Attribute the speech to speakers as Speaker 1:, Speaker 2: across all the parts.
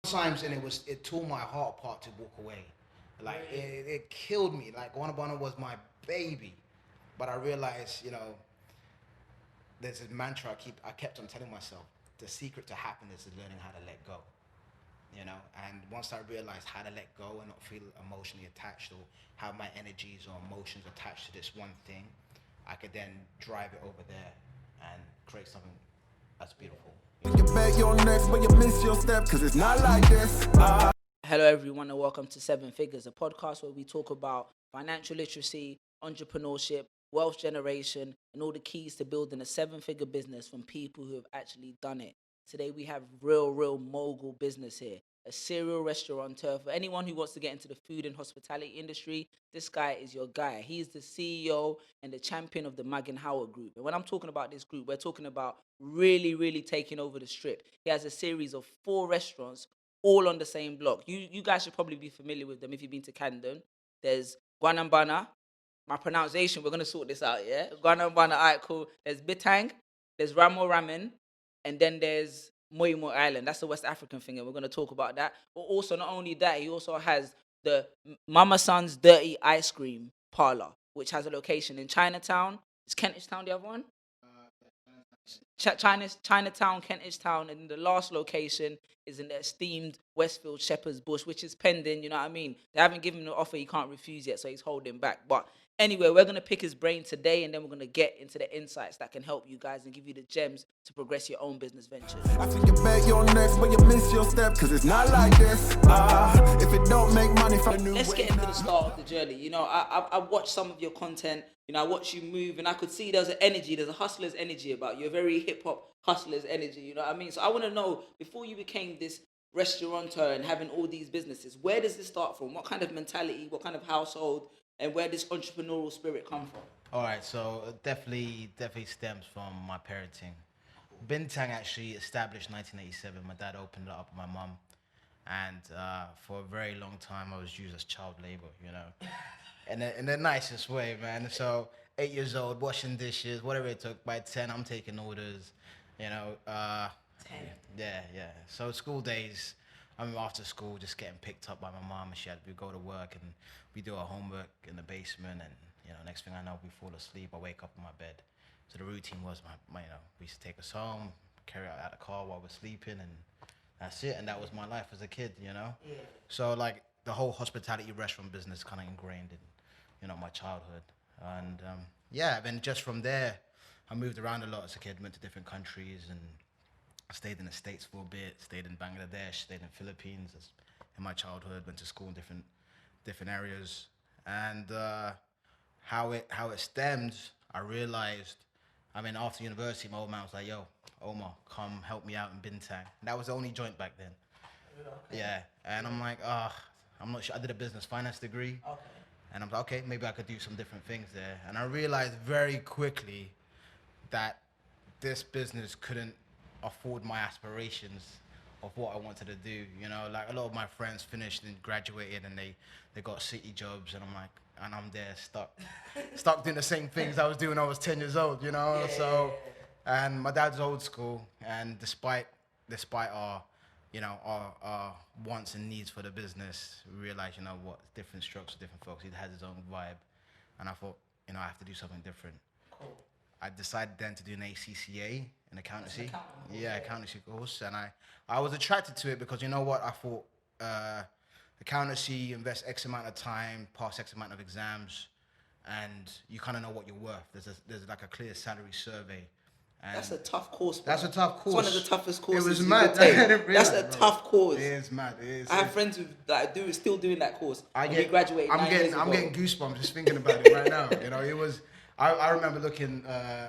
Speaker 1: Sometimes, and it tore my heart apart to walk away. Like it killed me. Like Guanabana was my baby, but I realized, there's a mantra I kept on telling myself. The secret to happiness is learning how to let go. And once I realized how to let go and not feel emotionally attached or have my energies or emotions attached to this one thing, I could then drive it over there and create something that's beautiful.
Speaker 2: You bet your next, but you miss your step, cause it's not like this.
Speaker 3: Hello, everyone, and welcome to Seven Figures, a podcast where we talk about financial literacy, entrepreneurship, wealth generation, and all the keys to building a seven-figure business from people who have actually done it. Today, we have real mogul business here, a serial restaurateur. For anyone who wants to get into the food and hospitality industry, this guy is your guy. He is the CEO and the champion of the Mag and Howard Group. And when I'm talking about this group, we're talking about really taking over the strip. He has a series of 4 restaurants all on the same block. You guys should probably be familiar with them if you've been to Camden. There's Guanabana. My pronunciation, we're gonna sort this out, yeah? Guanabana, alright, cool. There's Bintang, there's Ramo Ramen, and then there's Moi Island. That's the West African thing, and we're gonna talk about that. But also, not only that, he also has the Mamasons Dirty Ice Cream parlour, which has a location in Chinatown. Is Kentish Town the other one? Chinatown, Kentish Town, and the last location is in the esteemed Westfield Shepherds Bush, which is pending. You know what I mean? They haven't given him an offer he can't refuse yet, so he's holding back. But anyway, we're gonna pick his brain today, and then we're gonna get into the insights that can help you guys and give you the gems to progress your own business ventures.
Speaker 2: I think you bet your next, but you miss your step, cause it's not like this. If it don't make money from the new
Speaker 3: Let's get into the start of the journey. I watched some of your content. I watched you move, and I could see there's an energy, there's a hustler's energy about you, a very hip hop hustler's energy. You know what I mean? So I want to know, before you became this restaurateur and having all these businesses, where does this start from? What kind of mentality, what kind of household, and where does entrepreneurial spirit come from?
Speaker 1: All right, so it definitely stems from my parenting. Bintang actually established 1987. My dad opened it up with my mum, and for a very long time I was used as child labor, in the nicest way, man. So 8 years old, washing dishes, whatever it took. By 10, I'm taking orders, you know.
Speaker 3: 10.
Speaker 1: Yeah. So school days, I mean, after school, just getting picked up by my mom, and we go to work, and we do our homework in the basement, and next thing I know, we fall asleep. I wake up in my bed. So the routine was we used to take us home, carry out the car while we're sleeping, and that's it. And that was my life as a kid.
Speaker 3: Yeah.
Speaker 1: So like the whole hospitality restaurant business kind of ingrained in my childhood. And then just from there, I moved around a lot as a kid, went to different countries, and I stayed in the States for a bit, stayed in Bangladesh, stayed in the Philippines in my childhood, went to school in different areas. And how it stemmed, I realized, after university, my old man was like, yo, Omar, come help me out in Bintang. And that was the only joint back then.
Speaker 3: Okay.
Speaker 1: Yeah. And I'm like, I'm not sure. I did a business finance degree.
Speaker 3: Okay.
Speaker 1: And I'm like, okay, maybe I could do some different things there. And I realized very quickly that this business couldn't afford my aspirations of what I wanted to do. Like a lot of my friends finished and graduated, and they got city jobs, and I'm there stuck doing the same things I was doing when I was 10 years old,
Speaker 3: Yeah.
Speaker 1: So, and my dad's old school, and despite our our wants and needs for the business, we realized, what, different strokes for different folks. He has his own vibe. And I thought, I have to do something different.
Speaker 3: Cool.
Speaker 1: I decided then to do an ACCA, an accountancy.
Speaker 3: Yeah,
Speaker 1: accountancy course. And I was attracted to it because, I thought accountancy, invest X amount of time, pass X amount of exams, and you kind of know what you're worth. There's like a clear salary survey. And
Speaker 3: that's a tough course, bro.
Speaker 1: That's a tough course.
Speaker 3: It's one of the toughest courses.
Speaker 1: It was
Speaker 3: you
Speaker 1: mad.
Speaker 3: could take.
Speaker 1: That's
Speaker 3: a tough course.
Speaker 1: It is mad. It is.
Speaker 3: I have friends who still doing that course.
Speaker 1: I'm
Speaker 3: graduated.
Speaker 1: I'm
Speaker 3: 9 years ago.
Speaker 1: getting goosebumps just thinking about it right now. It was. I remember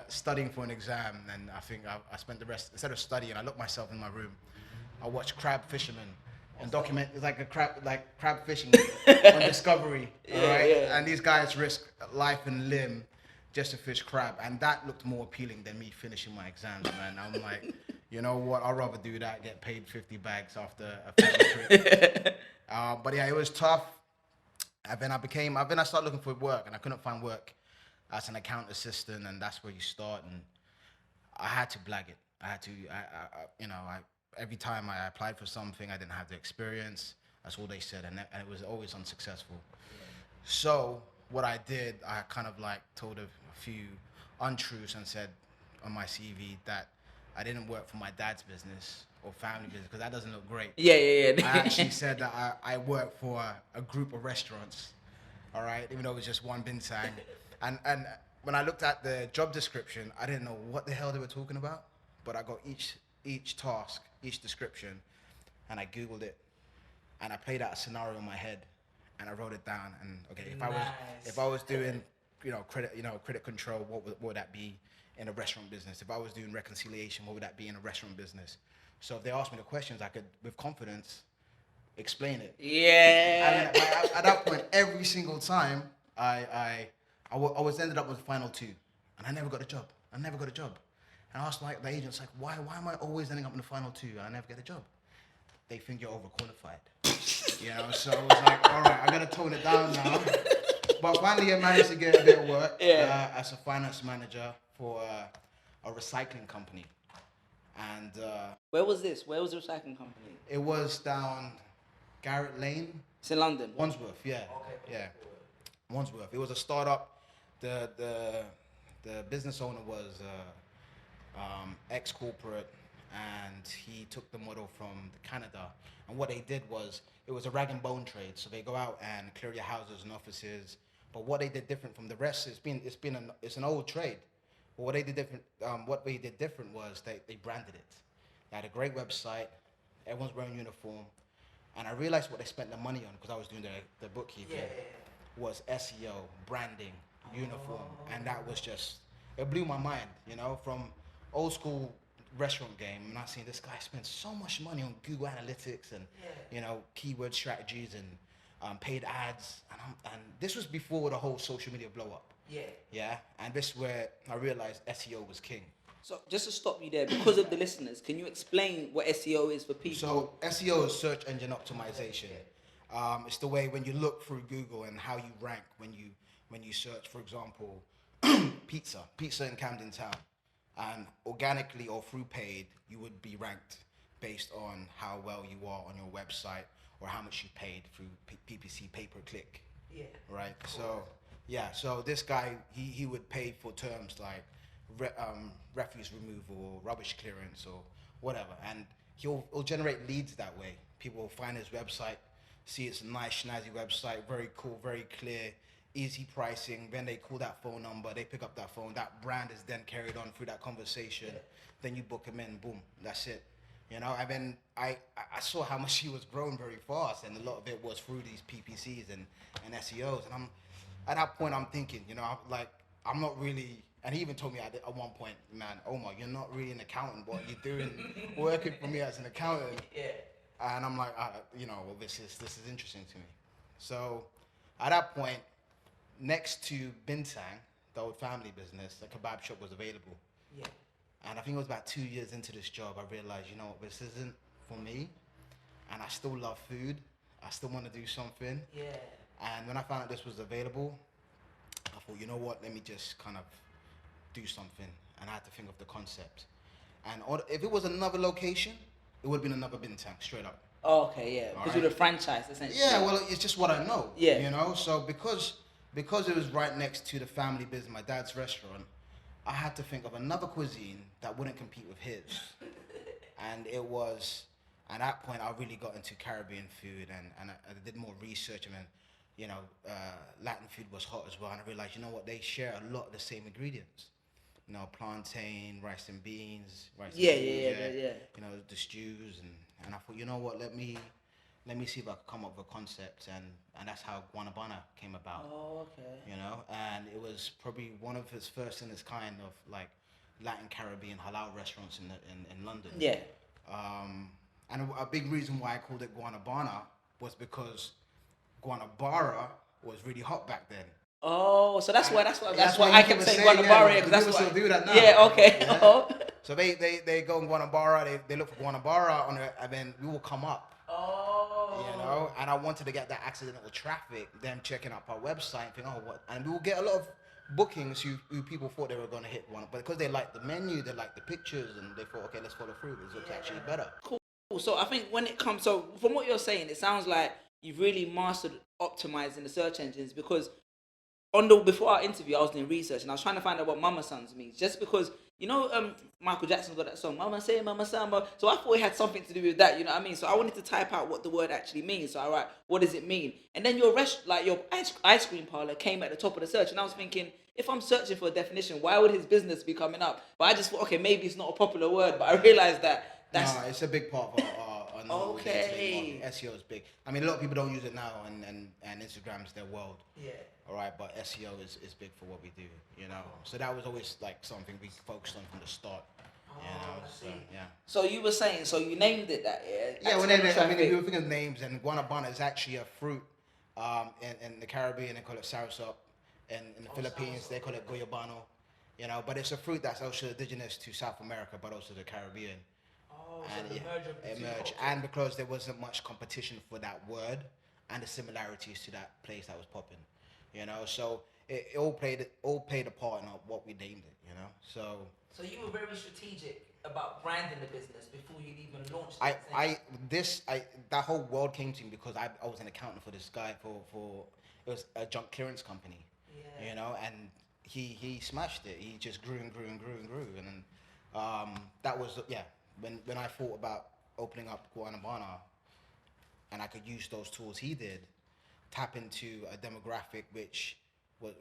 Speaker 1: studying for an exam, and I think I spent the rest, instead of studying, I locked myself in my room. I watched crab fishermen and document. It's like crab fishing on Discovery. All right.
Speaker 3: Yeah.
Speaker 1: And these guys risk life and limb just to fish crab, and that looked more appealing than me finishing my exams, man. I'm like, you know what? I'd rather do that, get paid 50 bags after a family trip. But yeah, it was tough. And then I started looking for work, and I couldn't find work as an account assistant, and that's where you start. And I had to blag it. I had to, every time I applied for something, I didn't have the experience. That's all they said, and it was always unsuccessful. So what I did, I kind of like told a few untruths and said on my CV that I didn't work for my dad's business or family business, because that doesn't look great.
Speaker 3: Yeah.
Speaker 1: I actually said that I work for a group of restaurants, all right, even though it was just one Bintang. And when I looked at the job description, I didn't know what the hell they were talking about, but I got each task, each description, and I Googled it, and I played out a scenario in my head, and I wrote it down. And okay, if I was doing credit control, what would that be in a restaurant business? If I was doing reconciliation, what would that be in a restaurant business? So if they asked me the questions, I could, with confidence, explain it.
Speaker 3: Yeah.
Speaker 1: And at that point, every single time, I was ended up with the final two, and I never got a job. And I asked the agents, like, why am I always ending up in the final two and I never get a job? They think you're overqualified, So I was like, all right, I gotta tone it down now. But finally, I managed to get a bit of work as a finance manager for a recycling company. And
Speaker 3: where was this? Where was the recycling company?
Speaker 1: it was down Garrett Lane.
Speaker 3: It's in London.
Speaker 1: Wandsworth, yeah.
Speaker 3: Okay.
Speaker 1: Yeah. Wandsworth. It was a startup. The business owner was ex-corporate, and he took the model from Canada. And what they did was, it was a rag and bone trade. So they go out and clear your houses and offices. But what they did different from the rest, it's an old trade. But what they did different was they branded it. They had a great website. Everyone's wearing uniform. And I realized what they spent the money on, because I was doing the bookkeeping, was SEO, branding, uniform. And that was just, it blew my mind, from old school restaurant game. I'm not seeing this guy spend so much money on Google Analytics and, keyword strategies and paid ads. And this was before the whole social media blow up. Yeah. And this is where I realized SEO was king.
Speaker 3: So just to stop you there, because of the listeners, can you explain what SEO is for people?
Speaker 1: So SEO is search engine optimization. It's the way when you look through Google and how you rank when you search, for example, pizza in Camden town, and organically or through paid, you would be ranked based on how well you are on your website or how much you paid through PPC, pay per click.
Speaker 3: Yeah.
Speaker 1: Right. So so this guy he would pay for terms like refuse removal, rubbish clearance, or whatever, and he'll generate leads that way. People will find his website, see it's a nice, snazzy website, very cool, very clear, easy pricing. Then they call that phone number, they pick up that phone, that brand is then carried on through that conversation. Then you book him in, boom, that's it. And then I saw how much he was growing very fast, and a lot of it was through these PPCs and SEOs. And at that point, I'm thinking, I'm not really. And he even told me at one point, man, Omar, you're not really an accountant. What you're doing, working for me as an accountant.
Speaker 3: Yeah.
Speaker 1: And I'm like, this is interesting to me. So at that point, next to Bintang, the old family business, the kebab shop was available.
Speaker 3: Yeah.
Speaker 1: And I think it was about 2 years into this job, I realized, this isn't for me. And I still love food. I still want to do something.
Speaker 3: Yeah.
Speaker 1: And when I found out this was available, I thought, you know what, let me just kind of do something. And I had to think of the concept. And if it was another location, it would have been another Bintang, straight up.
Speaker 3: Oh, okay, yeah. Because you're the franchise, essentially.
Speaker 1: Yeah, well, it's just what I know.
Speaker 3: Yeah.
Speaker 1: So because it was right next to the family business, my dad's restaurant, I had to think of another cuisine that wouldn't compete with his. And it was, at that point, I really got into Caribbean food, and I did more research. I mean, Latin food was hot as well, and I realized, they share a lot of the same ingredients. Plantain, rice and beans,
Speaker 3: Yeah.
Speaker 1: The stews, and I thought, you know what, let me see if I could come up with a concept, and that's how Guanabana came about.
Speaker 3: Oh, okay.
Speaker 1: And it was probably one of his first in its kind of like Latin Caribbean halal restaurants in London.
Speaker 3: Yeah.
Speaker 1: And a big reason why I called it Guanabana was because Guanabara was really hot back then.
Speaker 3: Oh, so that's why I kept saying Guanabara, because that's
Speaker 1: people
Speaker 3: why.
Speaker 1: still do that now.
Speaker 3: Yeah, okay.
Speaker 1: Yeah.
Speaker 3: Oh.
Speaker 1: So they go in Guanabara, they look for Guanabara on it, and then we will come up.
Speaker 3: Oh.
Speaker 1: And I wanted to get that accidental traffic, them checking up our website and thinking, and we will get a lot of bookings who people thought they were going to hit one, but because they liked the menu, they liked the pictures, and they thought, okay, let's follow through. This looks actually better.
Speaker 3: Cool. So I think when it comes, so from what you're saying, it sounds like you've really mastered optimizing the search engines because before our interview, I was doing research and I was trying to find out what Mama Sons means. Just because Michael Jackson's got that song, Mama Say, Mama Samba. So I thought it had something to do with that. You know what I mean? So I wanted to type out what the word actually means. So I write, what does it mean? And then your ice cream parlor came at the top of the search, and I was thinking, if I'm searching for a definition, why would his business be coming up? But I just thought, okay, maybe it's not a popular word. But I realized that's
Speaker 1: no, it's a big part of our
Speaker 3: okay.
Speaker 1: SEO is big. I mean, a lot of people don't use it now, and Instagram's their world.
Speaker 3: Yeah.
Speaker 1: All right, but SEO is big for what we do, you know. So that was always like something we focused on from the start, you know. So yeah.
Speaker 3: So you were saying, so you named it that, yeah?
Speaker 1: Yeah, when I mean, if you think of names, and Guanabana is actually a fruit. In the Caribbean, they call it soursop. In the Philippines, they call it goyabano. You know, but it's a fruit that's also indigenous to South America, but also the Caribbean.
Speaker 3: Oh,
Speaker 1: and
Speaker 3: so
Speaker 1: it merged. And because there wasn't much competition for that word and the similarities to that place that was popping, you know, so it all played a part in what we named it, you know. So
Speaker 3: you were very strategic about branding the business before you even launched it.
Speaker 1: That whole world came to me because I was an accountant for this guy for it was a junk clearance company, you know, and he smashed it. He just grew and grew and grew and grew, and then that was when I thought about opening up Guanabana, and I could use those tools he did, tap into a demographic which was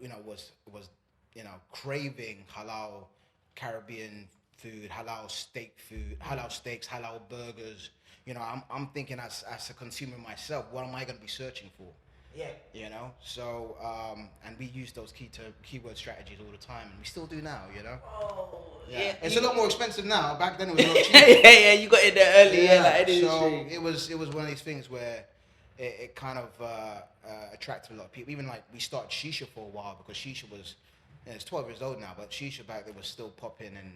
Speaker 1: craving halal Caribbean food, halal steak food, halal steaks, halal burgers. You know, I'm thinking as a consumer myself, what am I going to be searching for?
Speaker 3: Yeah.
Speaker 1: You know, so and we use those keyword strategies all the time, and we still do now. You know.
Speaker 3: Oh.
Speaker 1: Yeah. It's a lot more expensive now. Back then it was a lot cheaper.
Speaker 3: yeah. You got in there early.
Speaker 1: So it was one of these things where it kind of attracted a lot of people. Even like we started shisha for a while because shisha was, it's 12 years old now, but shisha back then was still popping, and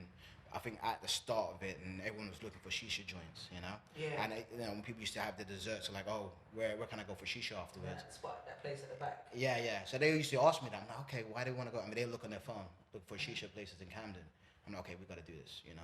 Speaker 1: I think at the start of it, and everyone was looking for shisha joints, you know.
Speaker 3: Yeah.
Speaker 1: And when people used to have the desserts, like, oh, where can I go for shisha afterwards?
Speaker 3: That spot, that place at the back.
Speaker 1: Yeah. So they used to ask me that. I'm like, okay, why do you want to go? I mean, they look on their phone, look for shisha places in Camden. I'm like, okay, we got to do this, you know.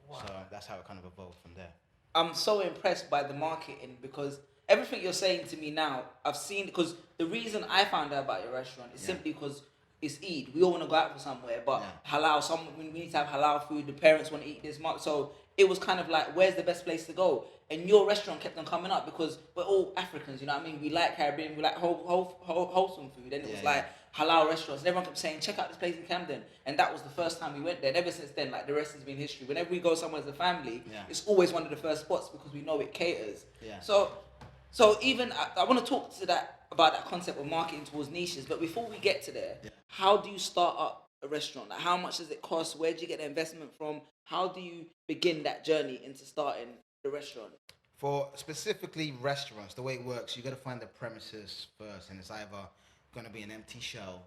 Speaker 1: Wow. So that's how it kind of evolved from there.
Speaker 3: I'm so impressed by the marketing because everything you're saying to me now, I've seen, because the reason I found out about your restaurant is simply because it's Eid. We all want to go out for somewhere, but halal, we need to have halal food. The parents want to eat this much. So it was kind of like, where's the best place to go? And your restaurant kept on coming up because we're all Africans, you know what I mean? We like Caribbean, we like wholesome food. And it was like halal restaurants. And everyone kept saying, check out this place in Camden. And that was the first time we went there. And ever since then, like, the rest has been history. Whenever we go somewhere as a family, it's always one of the first spots because we know it caters. Yeah. So even, I want to talk to about that concept of marketing towards niches. But before we get to there, how do you start up a restaurant? Like, how much does it cost? Where do you get the investment from? How do you begin that journey into starting the restaurant?
Speaker 1: For specifically restaurants, the way it works, you got to find the premises first, and it's either going to be an empty shell,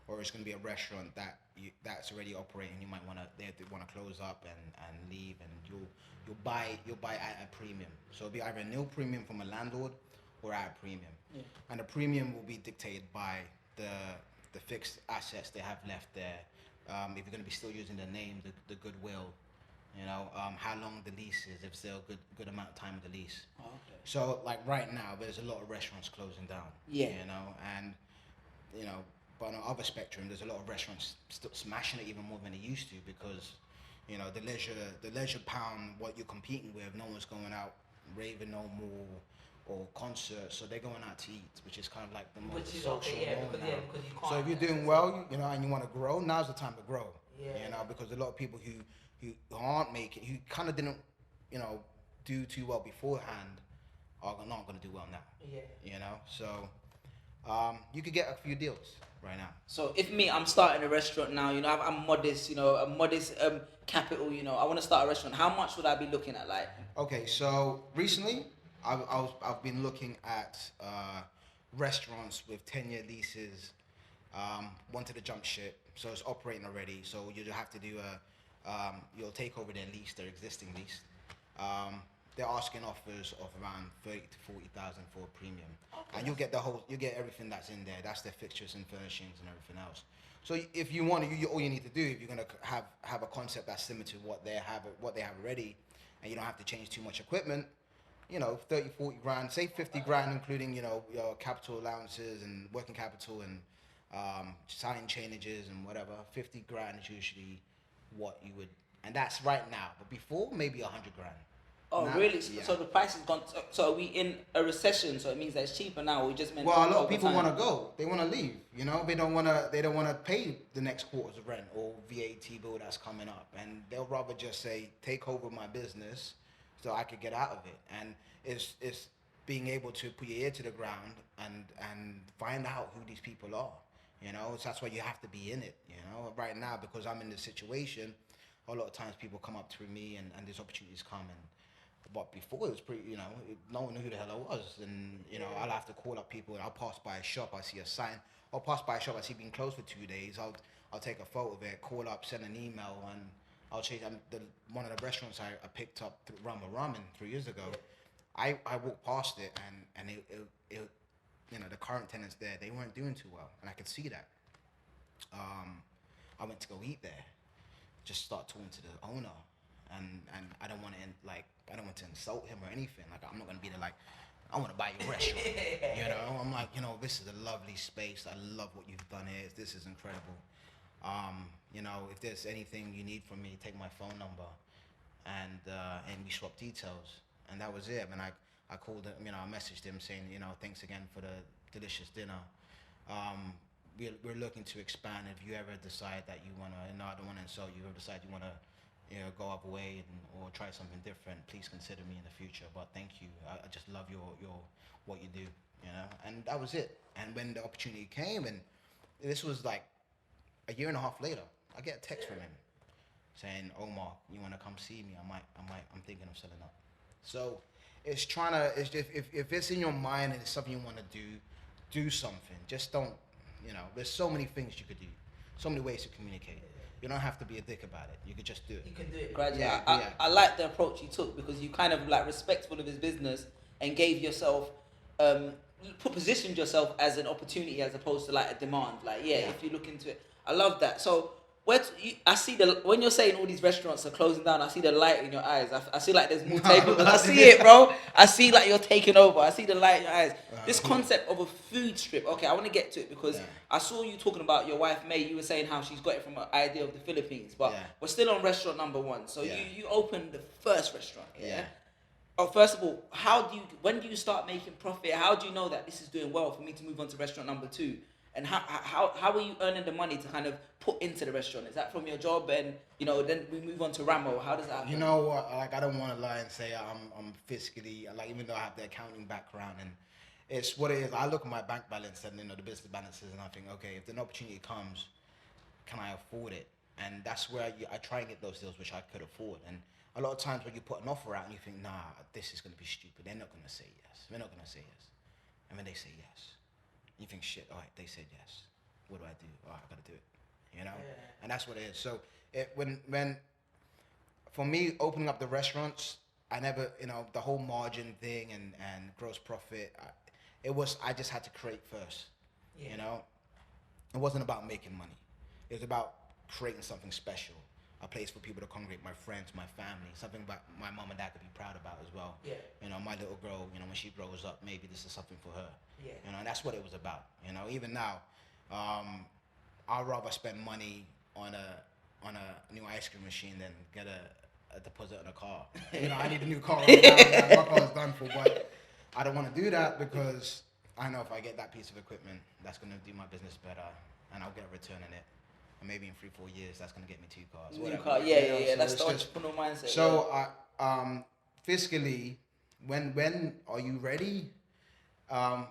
Speaker 1: or it's going to be a restaurant that's already operating. You might want to close up and leave, and you'll buy at a premium. So it'll be either a nil premium from a landlord or at a premium, and the premium will be dictated by the fixed assets they have left there. If you're going to be still using the name, the goodwill, you know, how long the lease is, if there's a good amount of time of the lease. Oh, okay. So like right now, there's a lot of restaurants closing down. Yeah. You know, and you know, but on the other spectrum, there's a lot of restaurants still smashing it even more than they used to because, you know, the leisure pound, what you're competing with, no one's going out raving no more or concerts, so they're going out to eat, which is kind of like the most social norm now. So if you're doing well, you know, and you want to grow, now's the time to grow. Yeah. You know, because a lot of people who aren't making, who kind of didn't, you know, do too well beforehand, are not going to do well now. Yeah. You know, so you could get a few deals right now. So if I'm starting a restaurant now, you know, I'm modest, you know, a modest capital, you know, I want to start a restaurant. How much would I be looking at, like? Okay, so recently, I've been looking at restaurants with 10-year leases, wanted to jump ship, so it's operating already. So you have to do you'll take over their lease, their existing lease. They're asking offers of around 30 to 40,000 for a premium, and you'll get everything that's in there. That's their fixtures and furnishings and everything else. So if you want to, all you need to do, if you're gonna have a concept that's similar to what they have already, and you don't have to change too much equipment, 30, 40 grand, say 50 grand, including, your capital allowances and working capital and sign changes and whatever. 50 grand is usually what you would, and that's right now. But before, maybe 100 grand.
Speaker 3: Oh,
Speaker 1: Now,
Speaker 3: really?
Speaker 1: yeah.
Speaker 3: So the price has gone. So are we in a recession? So it means that it's cheaper now. Or we just meant.
Speaker 1: Well, a lot of
Speaker 3: over
Speaker 1: people
Speaker 3: time?
Speaker 1: want to go. They want to leave. They don't want to. They don't want to pay the next quarter's rent or VAT bill that's coming up, and they'll rather just say, take over my business, so I could get out of it. And it's being able to put your ear to the ground and find out who these people are. So that's why you have to be in it. Right now, because I'm in this situation, a lot of times people come up to me and these opportunities come and. But before it was pretty, no one knew who the hell I was, and I'll have to call up people. And I'll pass by a shop, I see a sign. I'll pass by a shop, I see being closed for 2 days. I'll take a photo of it, call up, send an email, and I'll change. One of the restaurants I picked up through Ramo Ramen 3 years ago. I walked past it, and it the current tenants there, they weren't doing too well, and I could see that. I went to go eat there, just start talking to the owner. And I don't want to I don't want to insult him or anything. Like, I'm not gonna be there like, I want to buy your restaurant. I'm like, this is a lovely space. I love what you've done here. This is incredible. If there's anything you need from me, take my phone number, and we swap details. And that was it. And I called him. I messaged him saying, thanks again for the delicious dinner. We're looking to expand. If you ever decide that you wanna, I don't want to insult you. If you decide you wanna. Go up away or try something different, please consider me in the future. But thank you. I just love your what you do, And that was it. And when the opportunity came, and this was like a year and a half later, I get a text from him saying, Omar, you want to come see me? I'm thinking of selling up. So it's it's just, if it's in your mind and it's something you want to do something. Just don't, there's so many things you could do, so many ways to communicate. You don't have to be a dick about it. You could just do it.
Speaker 3: You can do it gradually.
Speaker 1: Yeah.
Speaker 3: I like the approach you took, because you kind of respectful of his business and gave yourself, positioned yourself as an opportunity as opposed to a demand. If you look into it, I love that. So I see when you're saying all these restaurants are closing down, I see the light in your eyes. I see there's more tables. I see it, bro. I see you're taking over. I see the light in your eyes. This concept of a food strip. Okay, I want to get to it because I saw you talking about your wife May. You were saying how she's got it from an idea of the Philippines, but we're still on restaurant number 1. So you opened the first restaurant. Yeah. Oh, first of all, when do you start making profit? How do you know that this is doing well for me to move on to restaurant number 2? And how are you earning the money to kind of put into the restaurant? Is that from your job? And then we move on to Ramo. How does that happen?
Speaker 1: You know what? I don't want to lie and say I'm fiscally, even though I have the accounting background, and it's what it is. I look at my bank balance and the business balances, and I think, okay, if an opportunity comes, can I afford it? And that's where I try and get those deals which I could afford. And a lot of times when you put an offer out and you think, nah, this is going to be stupid. They're not going to say yes. They're not going to say yes. And when they say yes, you think, shit, all right, they said yes. What do I do? All right, I got to do it, Yeah. And that's what it is. So when for me, opening up the restaurants, I never, the whole margin thing and gross profit, I just had to create first, It wasn't about making money. It was about creating something special, a place for people to congregate, my friends, my family, something that my mom and dad could be proud about as well.
Speaker 3: Yeah.
Speaker 1: My little girl, when she grows up, maybe this is something for her.
Speaker 3: Yeah.
Speaker 1: And that's what it was about. Even now, I'd rather spend money on a new ice cream machine than get a deposit on a car. I need a new car right now. My car's done for, but I don't want to do that because I know if I get that piece of equipment, that's going to do my business better, and I'll get a return on it. And maybe in 3-4 years, that's going to get me 2 cars.
Speaker 3: New car, yeah. So that's the entrepreneurial mindset.
Speaker 1: So, fiscally, when are you ready?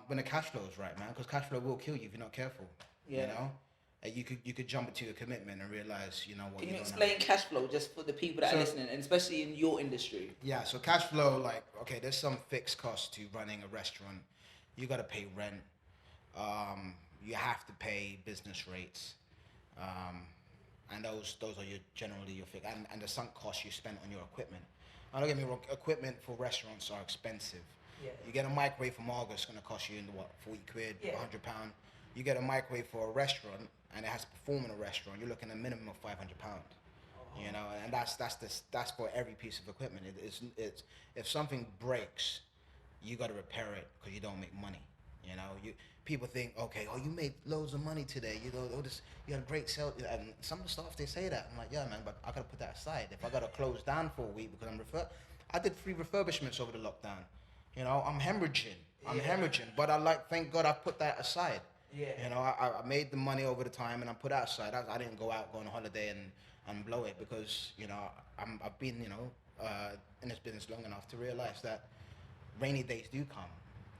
Speaker 1: When the cash flow is right, man, because cash flow will kill you if you're not careful. You could jump into a commitment and realize, what.
Speaker 3: Can you explain cash flow just for the people that are listening, and especially in your industry? Yeah.
Speaker 1: So cash flow, there's some fixed costs to running a restaurant. You got to pay rent. You have to pay business rates. And those are generally your fix, and the sunk costs you spend on your equipment. Now, don't get me wrong, equipment for restaurants are expensive.
Speaker 3: Yeah.
Speaker 1: You get a microwave from Argos, it's going to cost you £40, £100. You get a microwave for a restaurant, and it has to perform in a restaurant, you're looking at a minimum of £500. You know, and that's for every piece of equipment. It's if something breaks, you got to repair it because you don't make money. You know, people think, okay, oh, you made loads of money today. You know, oh, this, you had a great sale. And some of the staff, they say that. I'm like, yeah, man, but I got to put that aside. If I got to close down for a week because I did 3 refurbishments over the lockdown. You know, I'm hemorrhaging, but thank God I put that aside.
Speaker 3: Yeah.
Speaker 1: You know, I made the money over the time and I put that aside. I didn't go out, go on a holiday and blow it because, you know, I've been, you know, in this business long enough to realize that rainy days do come.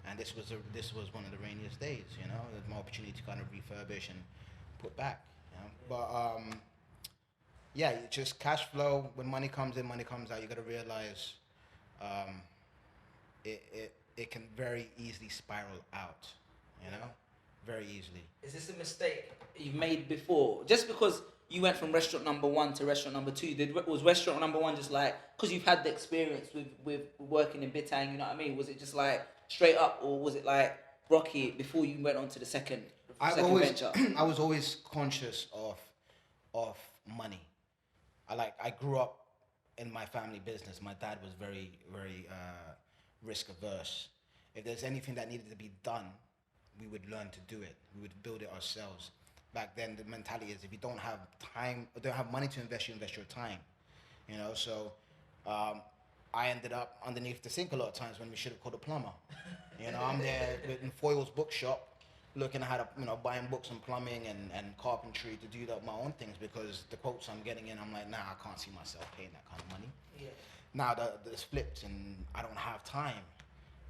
Speaker 1: And this was one of the rainiest days, you know. There's more opportunity to kind of refurbish and put back, you know. But yeah, it's just cash flow. When money comes in, money comes out. You got to realize it can very easily spiral out, you know, very easily.
Speaker 3: Is this a mistake you've made before? Just because you went from restaurant number 1 to restaurant number 2, was restaurant number 1 just like, because you've had the experience with working in Bintang, you know what I mean? Was it just like straight up, or was it like rocky before you went on to the second venture?
Speaker 1: I was always conscious of money. I grew up in my family business. My dad was very, very risk averse. If there's anything that needed to be done, we would learn to do it. We would build it ourselves. Back then, the mentality is if you don't have time, or don't have money to invest, you invest your time. You know, so I ended up underneath the sink a lot of times when we should have called a plumber. You know, I'm there in Foyle's bookshop, looking at how to, you know, buying books on plumbing and carpentry to do my own things because the quotes I'm getting in, I'm like, nah, I can't see myself paying that kind of money.
Speaker 3: Yeah.
Speaker 1: Now it's flipped and I don't have time.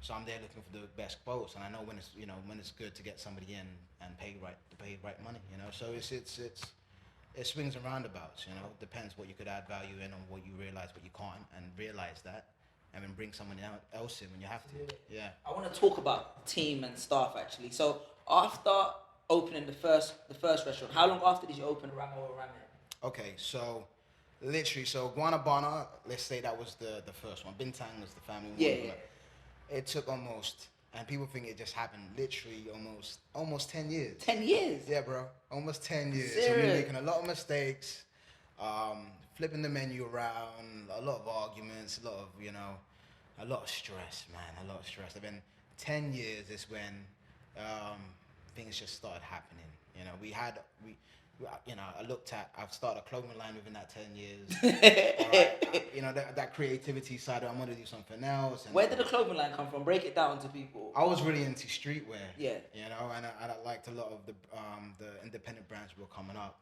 Speaker 1: So I'm there looking for the best quotes, and I know when it's good to get somebody in and pay right money, you know. So it swings and roundabouts, you know. It depends what you could add value in and what you realize, what you can't, and realize that, and then bring someone else in when you have to. Yeah.
Speaker 3: I want to talk about team and staff actually. So after opening the first restaurant, how long after did you open Ramo Ramen?
Speaker 1: Okay, so literally, Guanabana, let's say that was the first one. Bintang was the family one.
Speaker 3: Yeah.
Speaker 1: It took almost, and people think it just happened, literally almost 10 years.
Speaker 3: 10 years?
Speaker 1: Yeah, bro. Almost 10 years.
Speaker 3: Serious?
Speaker 1: So we're making a lot of mistakes, flipping the menu around, a lot of arguments, a lot of stress, man, a lot of stress. And then 10 years is when things just started happening. You know, I've started a clothing line within that 10 years. All right, you know, that creativity side, I'm going to do something else. And
Speaker 3: where did the clothing line come from? Break it down to people.
Speaker 1: I was really into streetwear.
Speaker 3: Yeah.
Speaker 1: You know, and I liked a lot of the independent brands were coming up.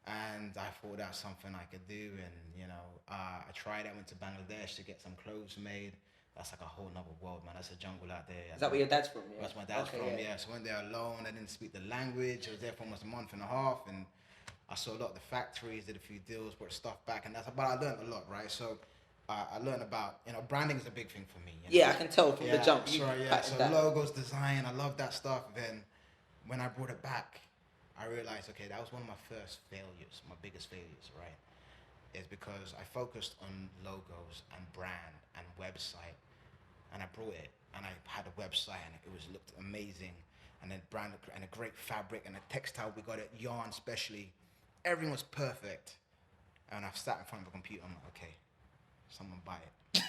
Speaker 1: And I thought that's something I could do. And, you know, I tried. I went to Bangladesh to get some clothes made. That's like a whole nother world, man. That's a jungle out there.
Speaker 3: Is that where your dad's from? Yeah?
Speaker 1: That's my dad's from, yeah. So I went there alone. I didn't speak the language. I was there for almost a month and a half. And I saw a lot of the factories, did a few deals, brought stuff back. But I learned a lot, right? So I learned about, you know, branding is a big thing for me. You know?
Speaker 3: Yeah, I can tell from the jump.
Speaker 1: Right, yeah. So logos, design, I love that stuff. Then when I brought it back, I realized, okay, that was one of my first failures, my biggest failures, right? Is because I focused on logos and brand and website. And I brought it, and I had a website, and it looked amazing, and then brand and a great fabric and a textile. We got it, yarn especially. Everything was perfect, and I sat in front of a computer. I'm like, okay, someone buy it.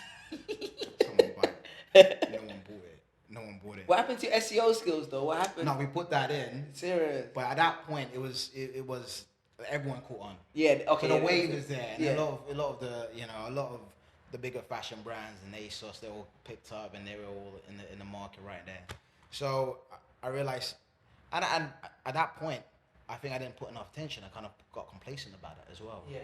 Speaker 1: Someone buy it. No one bought it.
Speaker 3: What happened to your SEO skills though? What happened?
Speaker 1: No, we put that in.
Speaker 3: Serious.
Speaker 1: But at that point, it was everyone caught on.
Speaker 3: Yeah. Okay.
Speaker 1: So the wave is there, and
Speaker 3: yeah.
Speaker 1: a lot of the bigger fashion brands and ASOS, they all picked up and they were all in the market right there. So I realized, and at that point, I think I didn't put enough attention. I kind of got complacent about it as well.
Speaker 3: Yeah.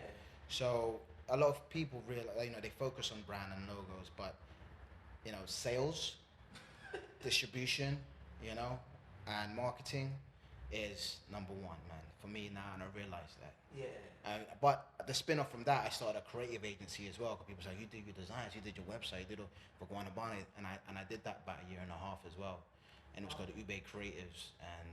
Speaker 1: So a lot of people realize, you know, they focus on brand and logos, but, you know, sales, distribution, you know, and marketing is number one, man, for me now, and I realized that.
Speaker 3: Yeah.
Speaker 1: But the spin-off from that, I started a creative agency as well. Because people say, you did your designs, you did your website, you did it for Guanabana, and I did that about a year and a half as well. And it was called Ube Creatives, and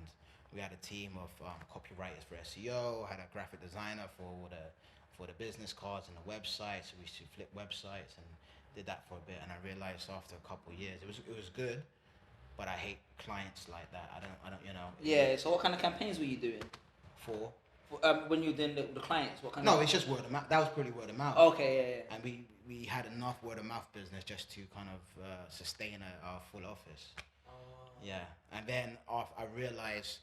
Speaker 1: we had a team of copywriters for SEO, had a graphic designer for the business cards and the websites. So we used to flip websites and did that for a bit. And I realized after a couple of years, it was good, but I hate clients like that. I don't, you know.
Speaker 3: Yeah. So what kind of campaigns were you doing? When you were doing the clients, what kind
Speaker 1: No,
Speaker 3: of...
Speaker 1: it's just word of mouth. That was purely word of mouth.
Speaker 3: Okay, yeah.
Speaker 1: And we had enough word of mouth business just to kind of sustain our full office. Yeah, and then I realized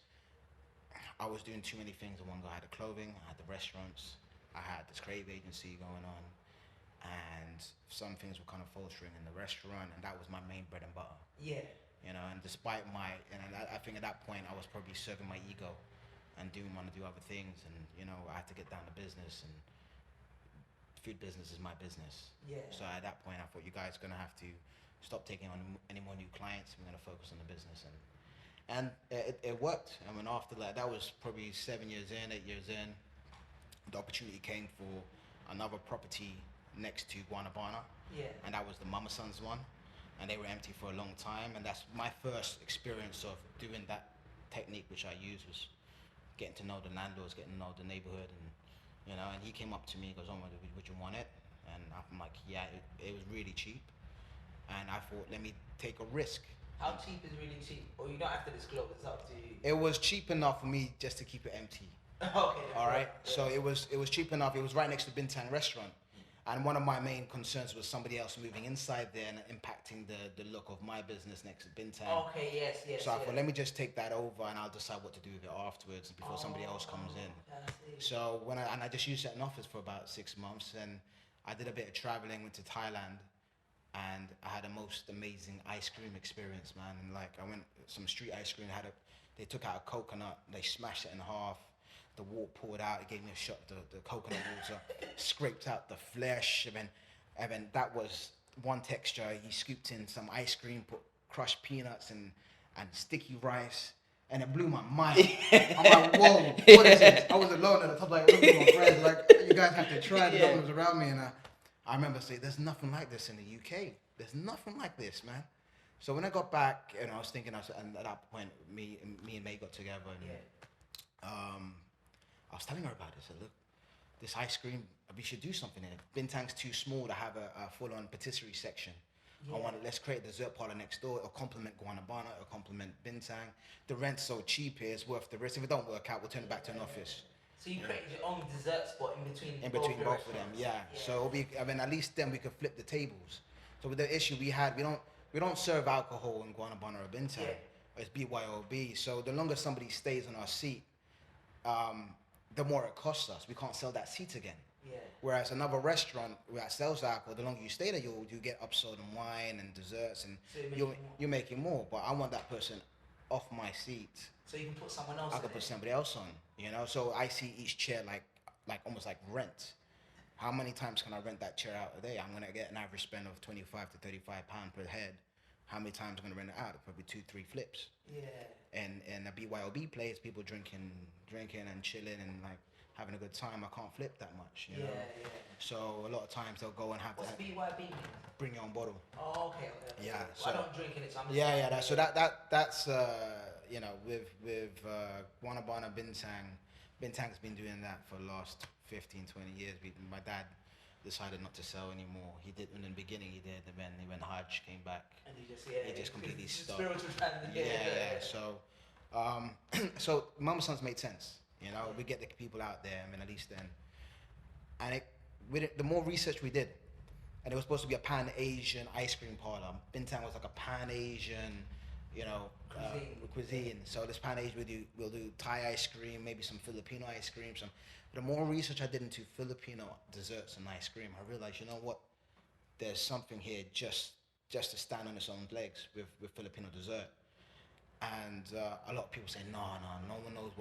Speaker 1: I was doing too many things in one go. I had the clothing, I had the restaurants, I had this creative agency going on, and some things were kind of faltering in the restaurant, and that was my main bread and butter.
Speaker 3: Yeah.
Speaker 1: You know, and despite I think at that point I was probably serving my ego and want to do other things, and you know, I had to get down to business, and food business is my business.
Speaker 3: Yeah.
Speaker 1: So at that point I thought, you guys are gonna have to stop taking on any more new clients. We're gonna focus on the business, and it worked. I mean, after that was probably 8 years in, the opportunity came for another property next to Guanabana.
Speaker 3: Yeah.
Speaker 1: And that was the Mamasons one, and they were empty for a long time. And that's my first experience of doing that technique, which I used, was getting to know the landlords, getting to know the neighborhood, and you know. And he came up to me, goes, "Oh, would you want it?" And I'm like, "Yeah." It was really cheap. And I thought, let me take a risk.
Speaker 3: How cheap is really cheap? Or you don't have to disclose, it's up to you.
Speaker 1: It was cheap enough for me just to keep it empty.
Speaker 3: Okay.
Speaker 1: All right. Yeah. So it was cheap enough. It was right next to Bintang restaurant. And one of my main concerns was somebody else moving inside there and impacting the look of my business next to Bintang.
Speaker 3: Okay, yes.
Speaker 1: So I thought, let me just take that over, and I'll decide what to do with it afterwards before somebody else comes in. So I just used that in office for about 6 months, and I did a bit of traveling, went to Thailand. And I had the most amazing ice cream experience, man. And like, I went some street ice cream. They took out a coconut, they smashed it in half. The water poured out. It gave me a shot of the coconut water, scraped out the flesh. And then that was one texture. He scooped in some ice cream, put crushed peanuts and sticky rice, and it blew my mind. I'm like, whoa, what is this? I was alone at the top, like looking at my friends, like, you guys have to try it. No one was around me, and I remember saying, there's nothing like this in the UK. There's nothing like this, man. So when I got back, and I was thinking, and at that point, me and May got together, and I was telling her about it. I said, look, this ice cream, we should do something in it. Bintang's too small to have a full-on patisserie section. Yeah. Let's create a dessert parlor next door. It'll complement Guanabana, it'll complement Bintang. The rent's so cheap here, it's worth the risk. If it don't work out, we'll turn it back to an office.
Speaker 3: So you created your own dessert spot in between
Speaker 1: both of them, yeah. So it'll be, I mean, at least then we could flip the tables. So with the issue we had, we don't serve alcohol in Guanabana or Bintang. Yeah. It's BYOB. So the longer somebody stays on our seat, the more it costs us. We can't sell that seat again. Yeah. Whereas another restaurant that sells alcohol, the longer you stay there, you get upsold and wine and desserts, and so you're making more. But I want that person off my seat.
Speaker 3: So you can put someone else. I can
Speaker 1: put somebody else on. You know, so I see each chair like almost like rent. How many times can I rent that chair out a day? I'm gonna get an average spend of £25 to £35 per head. How many times I'm gonna rent it out? Probably 2-3 flips. Yeah. And a BYOB place, people drinking and chilling and like having a good time. I can't flip that much, you know. Yeah. So a lot of times they'll go and have.
Speaker 3: What's BYOB mean?
Speaker 1: Bring your own bottle.
Speaker 3: Oh, okay.
Speaker 1: Yeah.
Speaker 3: Well,
Speaker 1: so
Speaker 3: I don't drink in it, so I'm
Speaker 1: just so that's you know, with Guanabana Bintang's been doing that for the last 15, 20 years. My dad decided not to sell anymore. He did in the beginning. He did, and then when Hajj came back, and he just completely stopped. Spiritual yeah. So Mamasons made sense. You know, we get the people out there. I mean, at least then, and the more research we did, and it was supposed to be a Pan-Asian ice cream parlor. Bintang was like a Pan-Asian, you know, cuisine. So this Pan-Asian, we'll do Thai ice cream, maybe some Filipino ice cream. The more research I did into Filipino desserts and ice cream, I realized, you know what, there's something here just to stand on its own legs with Filipino dessert. And a lot of people say, no one knows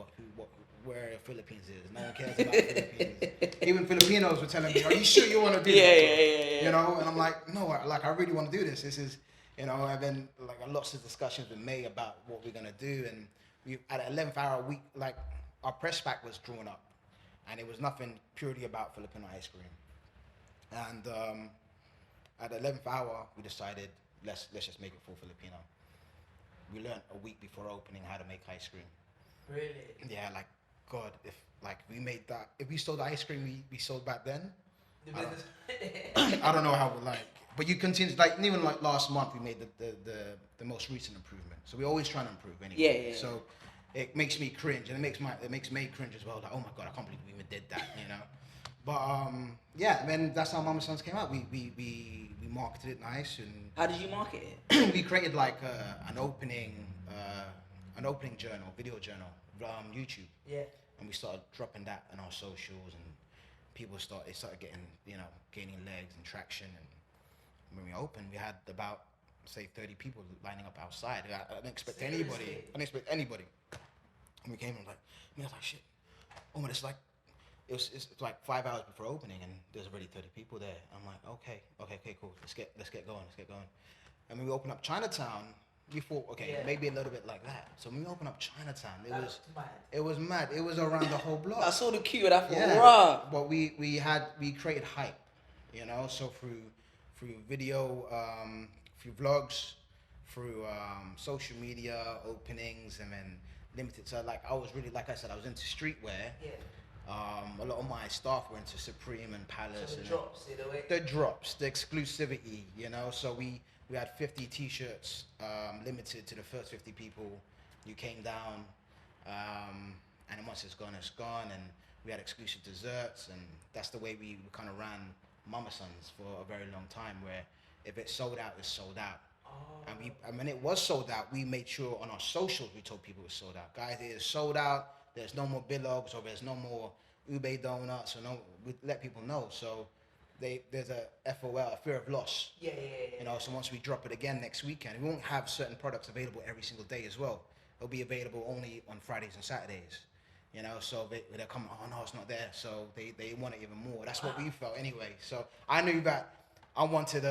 Speaker 1: where the Philippines is. No one cares about the Philippines. Even Filipinos were telling me, are you sure you want to do this? You know, and I'm like, no, I really want to do this. This is, you know, and then like lots of discussions with May about what we're going to do. And we at the 11th hour, our press pack was drawn up. And it was nothing purely about Filipino ice cream. And at the 11th hour, we decided, let's just make it full Filipino. We learned a week before opening how to make ice cream. Really? Yeah, like, God, if we sold the ice cream we sold back then, I don't know how we but you continue, like, even like last month, we made the most recent improvement. So we're always trying to improve anyway. Yeah. So it makes me cringe, and it makes me cringe as well. Like, oh my god, I can't believe we even did that, you know. But yeah, and then that's how Mamasons came out. We marketed it nice, and
Speaker 3: How did you market it?
Speaker 1: we created like an opening journal, video journal, YouTube.
Speaker 3: Yeah.
Speaker 1: And we started dropping that on our socials, and people started getting, gaining legs and traction. And when we opened, we had about, say, 30 people lining up outside. I didn't expect anybody. And we came and I was like, shit. Oh man, it's like 5 hours before opening, and there's already 30 people there. I'm like, okay, cool. Let's get going. And when we opened up Chinatown, we thought, maybe a little bit like that. So when we opened up Chinatown, it was mad. It was around the whole block.
Speaker 3: I saw the queue and I thought, rah.
Speaker 1: But we created hype, so through video, through vlogs, through social media openings, and then limited. So I was really, like I said, I was into streetwear.
Speaker 3: Yeah.
Speaker 1: A lot of my staff were into Supreme and Palace.
Speaker 3: So
Speaker 1: and
Speaker 3: the
Speaker 1: drops, the exclusivity, So we had 50 T-shirts, limited to the first 50 people. You came down, and then once it's gone, and we had exclusive desserts, and that's the way we kind of ran Mamasons for a very long time, where if it's sold out, it's sold out. Oh. And when it was sold out, we made sure on our socials we told people it was sold out. Guys, it is sold out. There's no more bilogs, or there's no more ube donuts, we let people know. So there's a FOL, a fear of loss.
Speaker 3: Yeah.
Speaker 1: So once we drop it again next weekend, we won't have certain products available every single day as well. It'll be available only on Fridays and Saturdays. So they'll come, oh no, it's not there. So they want it even more. That's what we felt anyway. So I knew that I wanted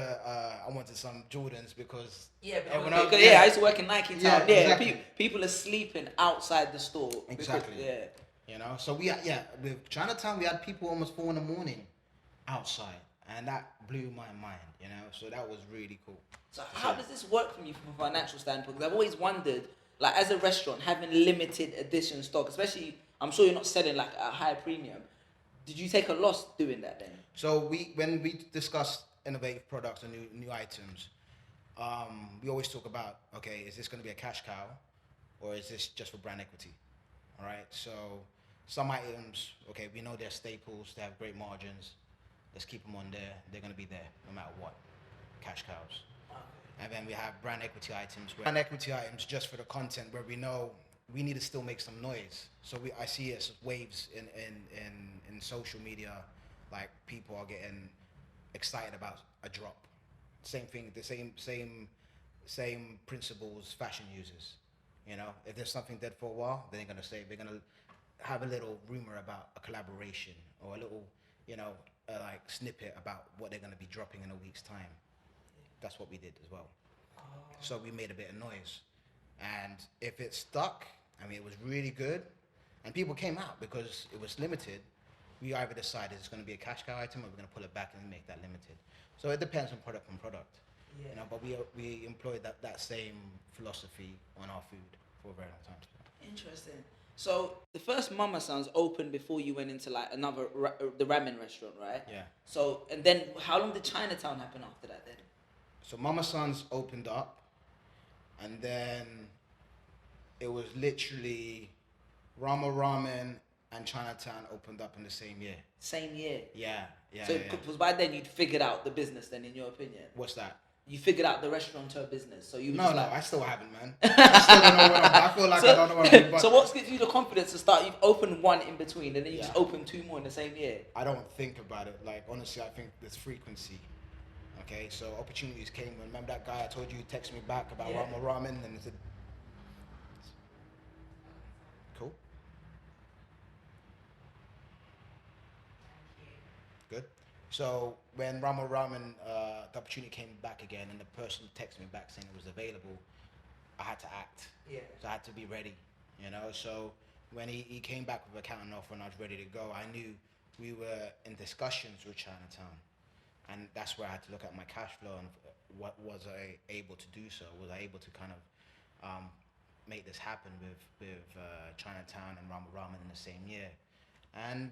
Speaker 1: some Jordans because
Speaker 3: I used to work in Nike Town. Yeah,
Speaker 1: exactly.
Speaker 3: People are sleeping outside the store.
Speaker 1: Exactly.
Speaker 3: Because,
Speaker 1: So with Chinatown, we had people almost 4 a.m. outside, and that blew my mind. So that was really cool.
Speaker 3: So how does this work from you from a financial standpoint? Because I've always wondered, like as a restaurant, having limited edition stock, especially, I'm sure you're not selling like a high premium. Did you take a loss doing that then?
Speaker 1: So when we discussed innovative products and new items, we always talk about, okay, is this going to be a cash cow, or is this just for brand equity? All right. So some items, okay, we know they're staples, they have great margins. Let's keep them on there. They're going to be there no matter what. Cash cows. And then we have brand equity items just for the content, where we know we need to still make some noise. So I see it as waves in social media, like people are getting excited about a drop. Same thing, the same principles fashion uses. If there's something dead for a while, they're gonna have a little rumor about a collaboration, or a little, like snippet about what they're gonna be dropping in a week's time. That's what we did as well. So we made a bit of noise, and if it stuck, it was really good, and people came out because it was limited. We either decided it's going to be a cash cow item, or we're going to pull it back and make that limited. So it depends on product.
Speaker 3: Yeah.
Speaker 1: But we employed that same philosophy on our food for a very long time.
Speaker 3: Interesting. So the first Mamasons opened before you went into like another the ramen restaurant, right?
Speaker 1: Yeah.
Speaker 3: So and then how long did Chinatown happen after that then?
Speaker 1: So Mamasons opened up, and then it was literally Ramo Ramen and Chinatown opened up in the same year.
Speaker 3: Same year?
Speaker 1: Yeah.
Speaker 3: So because by then you'd figured out the business then, in your opinion?
Speaker 1: What's that?
Speaker 3: You figured out the restaurateur business, so you.
Speaker 1: No, I still haven't, man. I still don't know what I feel like I don't know what I'm doing.
Speaker 3: So what gives you the confidence to start? You've opened one in between, and then you just open 2 more in the same year.
Speaker 1: I don't think about it. Like honestly, I think there's frequency. Okay, so opportunities came. Remember that guy I told you texted me back about Ramo Ramen, and I said, cool. Good. So when Ramo Ramen, the opportunity came back again, and the person texted me back saying it was available, I had to act.
Speaker 3: Yeah.
Speaker 1: So I had to be ready, So when he came back with a counter offer and I was ready to go, I knew we were in discussions with Chinatown, and that's where I had to look at my cash flow and what was I able to do so. Was I able to kind of make this happen with Chinatown and Ramo Ramen in the same year? And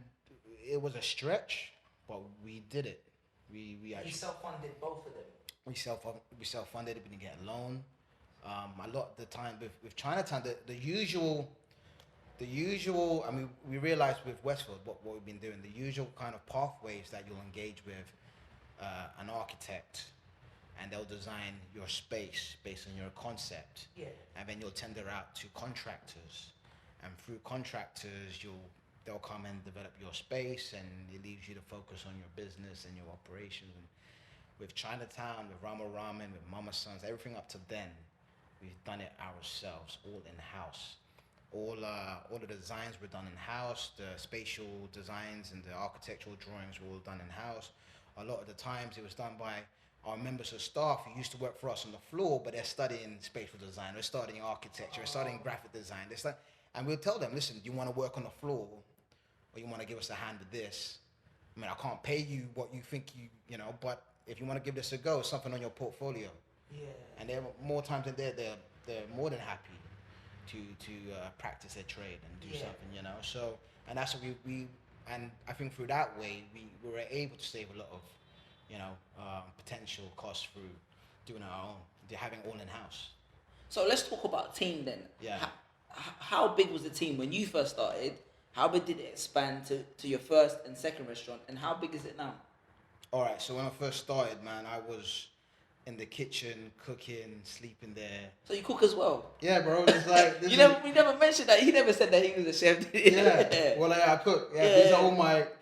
Speaker 1: it was a stretch, but we did it. We actually
Speaker 3: self-funded both of them.
Speaker 1: We self-funded it. We didn't get a loan. A lot of the time with Chinatown, the usual the usual, I mean, we realized with Westfield, what we've been doing, the usual kind of pathways that you'll engage with an architect, and they'll design your space based on your concept.
Speaker 3: Yeah.
Speaker 1: And then you'll tender out to contractors. And through contractors, they'll come and develop your space, and it leaves you to focus on your business and your operations. And with Chinatown, with Ramo Ramen, with Mamasons, everything up to then, we've done it ourselves, all in-house. All the designs were done in-house, the spatial designs and the architectural drawings were all done in-house. A lot of the times it was done by our members of staff who used to work for us on the floor, but they're studying spatial design, they're studying architecture, they're studying graphic design. And we'll tell them, listen, do you want to work on the floor, or you want to give us a hand with this? I mean, I can't pay you what you think you know, but if you want to give this a go, something on your portfolio. Yeah. And they're more times than they're more than happy to practice their trade and do something, you know. So, and that's what we and I think through that way we were able to save a lot of, you know, potential costs through doing our own, having all in house.
Speaker 3: So let's talk about team then.
Speaker 1: Yeah.
Speaker 3: How big was the team when you first started? How big did it expand to your first and second restaurant, and how big is it now?
Speaker 1: All right, so when I first started, man, I was in the kitchen, cooking, sleeping there.
Speaker 3: So you cook as well?
Speaker 1: Yeah, bro. It's like
Speaker 3: we never mentioned that. He never said that he was a chef.
Speaker 1: Yeah. Well, I cook. Yeah.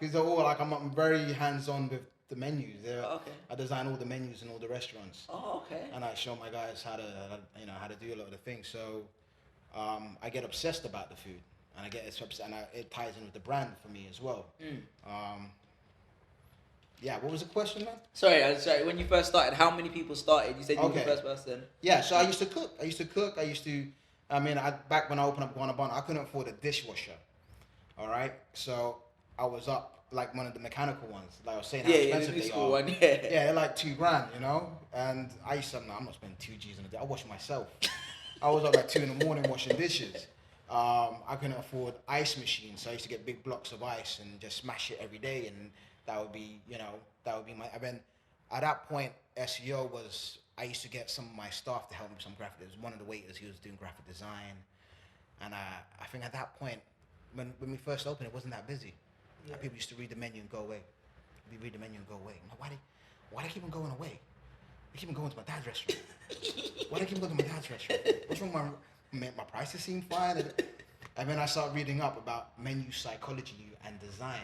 Speaker 1: These are all like I'm very hands-on with the menus.
Speaker 3: Okay.
Speaker 1: I design all the menus in all the restaurants.
Speaker 3: Oh, okay.
Speaker 1: And I show my guys how to do a lot of the things. So I get obsessed about the food, and it ties in with the brand for me as well. Yeah, what was the question, man?
Speaker 3: Sorry. When you first started, how many people started? You said you were the first person.
Speaker 1: Yeah, so I used to cook. Back when I opened up Guanabana, I couldn't afford a dishwasher. All right? So I was up like one of the mechanical ones. Like I was saying, how expensive they are.
Speaker 3: One,
Speaker 1: yeah, they're like $2,000, you know? And I used to, I'm not spending 2 G's on a day. I wash myself. I was up at 2 in the morning washing dishes. I couldn't afford ice machines, so I used to get big blocks of ice and just smash it every day, and that would be my. I mean, at that point, SEO was. I used to get some of my staff to help me with some graphic. There was one of the waiters. He was doing graphic design, and I think at that point, when we first opened, it wasn't that busy. Yeah. People used to read the menu and go away. We read the menu and go away. I'm like, why they keep on going away? They keep on going to my dad's restaurant. Why they keep going to my dad's restaurant? What's wrong with my prices seem fine? And then I started reading up about menu psychology and design.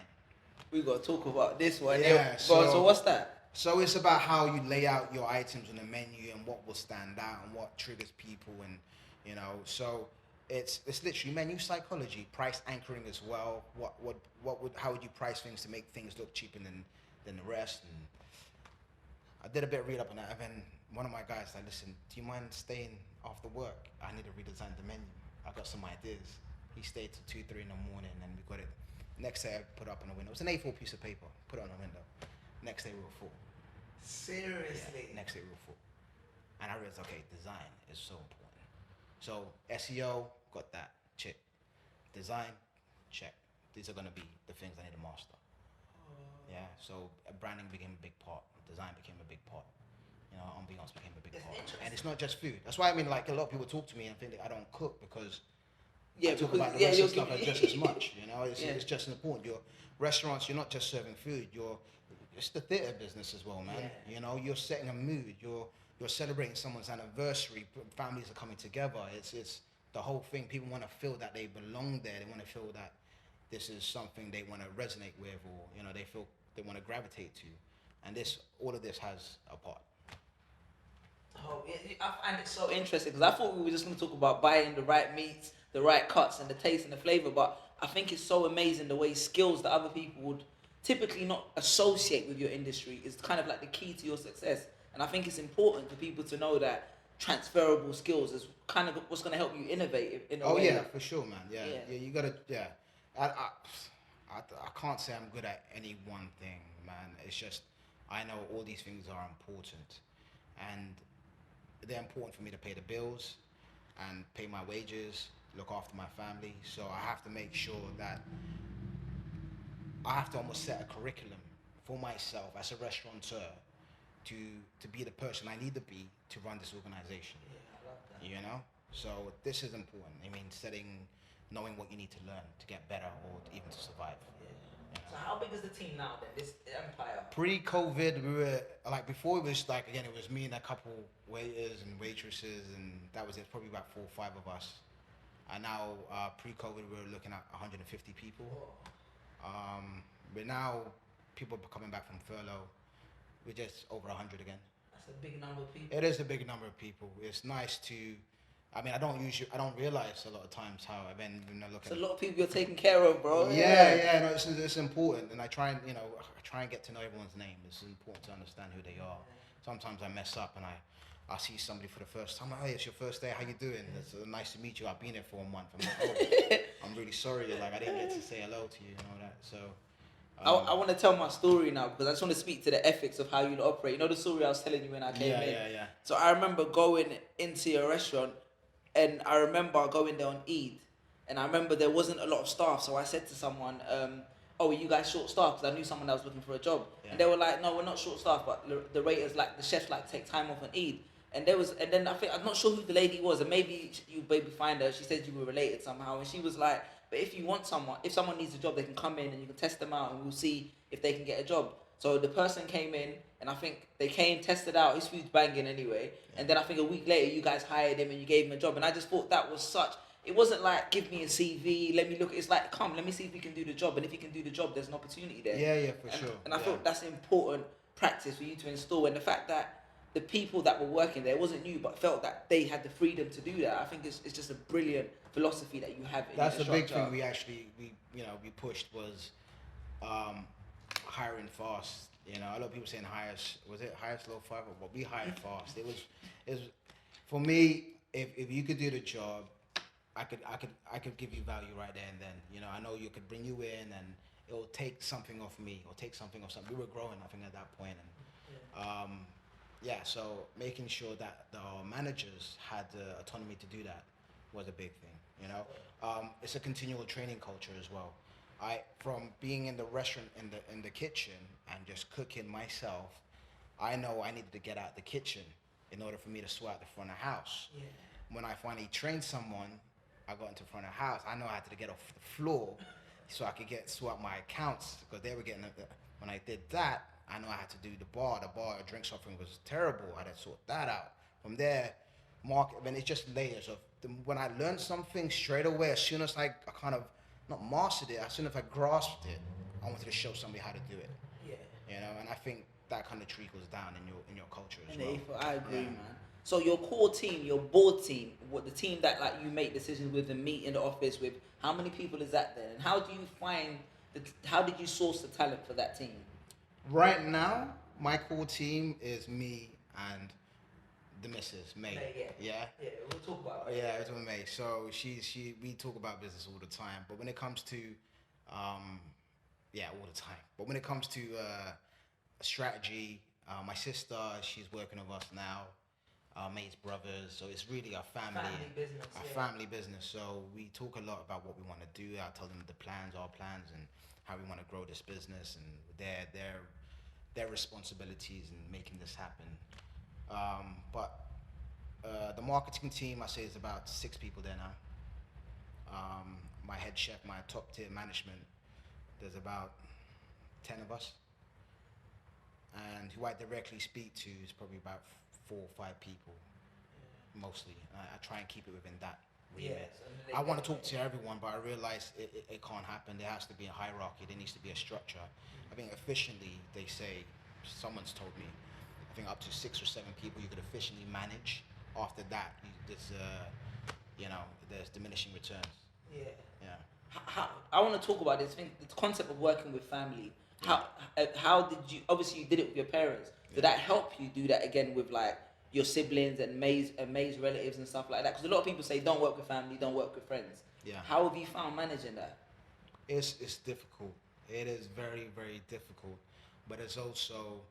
Speaker 1: We
Speaker 3: got to talk about this one.
Speaker 1: Yeah.
Speaker 3: So what's that?
Speaker 1: So it's about how you lay out your items on the menu and what will stand out and what triggers people, and you know. So it's literally menu psychology, price anchoring as well. How would you price things to make things look cheaper than the rest? And I did a bit of read up on that, and then one of my guys like, listen, do you mind staying after work? I need to redesign the menu. I got some ideas. He stayed till 2-3 in the morning, and we got it. Next day I put it up on the window. It was an A4 piece of paper. Put it on the window. Next day we were full.
Speaker 3: Seriously?
Speaker 1: Yeah, next day we were full. And I realized, okay, design is so important. So SEO, got that, check. Design, check. These are gonna be the things I need to master. Yeah, so branding became a big part. Design became a big part. You know, ambiance became a big part. And it's not just food. That's why, I mean, like, a lot of people talk to me and think that I don't cook because I talk about the rest of stuff just as much, you know. It's just as important. Your restaurants, you're not just serving food. It's the theater business as well, man. Yeah. You know, you're setting a mood. You're celebrating someone's anniversary. Families are coming together. It's the whole thing. People want to feel that they belong there. They want to feel that this is something they want to resonate with, or you know, they feel they want to gravitate to. And all of this has a part.
Speaker 3: Oh, I find it so interesting because I thought we were just going to talk about buying the right meats, the right cuts, and the taste and the flavor. But I think it's so amazing the way skills that other people would typically not associate with your industry is kind of like the key to your success. And I think it's important for people to know that transferable skills is kind of what's going to help you innovate in a way.
Speaker 1: Oh yeah, for sure, man. Yeah, you gotta. Yeah, I can't say I'm good at any one thing, man. It's just I know all these things are important, and they're important for me to pay the bills and pay my wages, look after my family. So I have to make sure that I have to almost set a curriculum for myself as a restaurateur to be the person I need to be to run this organization.
Speaker 3: Yeah, I love that.
Speaker 1: You know? So this is important. I mean, setting knowing what you need to learn to get better or even to survive.
Speaker 3: So how big is the team now then? This empire.
Speaker 1: Pre-COVID, we were like, before it was like, again, it was me and a couple waiters and waitresses, and that was it. Probably about 4 or 5 of us. And now, pre-COVID, we were looking at 150 people. But now, people are coming back from furlough. We're just over 100 again.
Speaker 3: That's a big number of people.
Speaker 1: It is a big number of people. It's nice to. I mean, I don't realize a lot of times how I've been looking.
Speaker 3: It's a lot of people you're taking care of, bro.
Speaker 1: Yeah, no, it's important, and I try and get to know everyone's name. It's important to understand who they are. Sometimes I mess up and I see somebody for the first time. Hey, it's your first day. How you doing? It's nice to meet you. I've been here for a month. I'm like, I'm really sorry. Like, I didn't get to say hello to you and all that. So.
Speaker 3: I want to tell my story now because I just want to speak to the ethics of how you operate. You know the story I was telling you when I came in?
Speaker 1: Yeah.
Speaker 3: So I remember going into your restaurant and I remember going there on Eid and I remember there wasn't a lot of staff. So I said to someone, oh, are you guys short staffed? Because I knew someone that was looking for a job. Yeah. And they were like, no, we're not short staffed, but the waiters, like the chefs, like take time off on Eid. And then I think, I'm not sure who the lady was, and maybe you find her. She said you were related somehow, and she was like, but if someone needs a job, they can come in and you can test them out, and we'll see if they can get a job. So the person came in, and I think they tested out. His food's banging anyway. Yeah. And then I think a week later, you guys hired him and you gave him a job. And I just thought that was such. It wasn't like, give me a CV, let me look. It's like, come, let me see if he can do the job. And if he can do the job, there's an opportunity there.
Speaker 1: Yeah, for sure.
Speaker 3: And I thought that's an important practice for you to install. And the fact that the people that were working there, it wasn't you, but felt that they had the freedom to do that. I think it's just a brilliant philosophy that you have.
Speaker 1: That's the big thing we pushed was hiring fast. You know, a lot of people saying hire slow, fire, but we hired fast. It was for me. If you could do the job, I could give you value right there and then. You know, I know you could bring you in and it'll take something off me or take something off something. We were growing, I think, at that point, and so making sure that the managers had the autonomy to do that was a big thing. You know, it's a continual training culture as well. From being in the restaurant in the kitchen and just cooking myself, I know I needed to get out the kitchen in order for me to sort out the front of house. Yeah. When I finally trained someone, I got into front of house. I know I had to get off the floor so I could sort out my accounts because they were getting. When I did that, I know I had to do the bar. The bar drinks offering was terrible. I had to sort that out. From there, market. Then it's just layers of. When I learned something straight away, as soon as I kind of not mastered it, as soon as I grasped it, I wanted to show somebody how to do it. Yeah. You know, and I think that kind of trickles down in your culture as well.
Speaker 3: I agree, man. So your core team, your board team, the team that like you make decisions with and meet in the office with, how many people is that there? And how do you how did you source the talent for that team?
Speaker 1: Right now, my core team is me and the missus, May. Yeah,
Speaker 3: we'll talk about it.
Speaker 1: Yeah, it's with May. So we talk about business all the time. But when it comes to, all the time. But when it comes to strategy, my sister, she's working with us now. May's brothers, so it's really our family business. So we talk a lot about what we want to do. I tell them our plans, and how we want to grow this business, and their responsibilities in making this happen. But the marketing team, I say, is about 6 people there now. My head chef, my top tier management, there's about 10 of us, and who I directly speak to is probably about 4 or 5 people, mostly. I try and keep it within that remit. I want to talk to everyone, but I realize it can't happen. There has to be a hierarchy. There needs to be a structure. I think efficiently, they say, someone's told me, I think up to 6 or 7 people you could efficiently manage. After that, there's diminishing returns.
Speaker 3: Yeah. I want to talk about this thing, the concept of working with family. How did you? Obviously, you did it with your parents. Did that help you do that again with like your siblings and May's relatives and stuff like that? Because a lot of people say don't work with family, don't work with friends. Yeah. How have you found managing that?
Speaker 1: It's difficult. It is very, very difficult, but it's also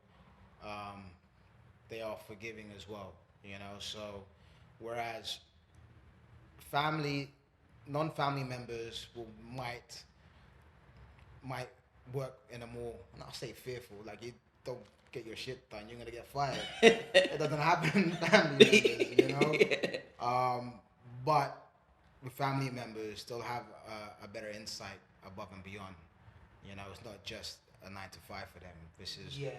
Speaker 1: they are forgiving as well. You know, so whereas non-family members might work in a more, not say fearful, like you don't get your shit done, you're gonna get fired. It doesn't happen in family members, you know. But with family members still have a better insight above and beyond. You know, it's not just a 9 to 5 for them. This is, you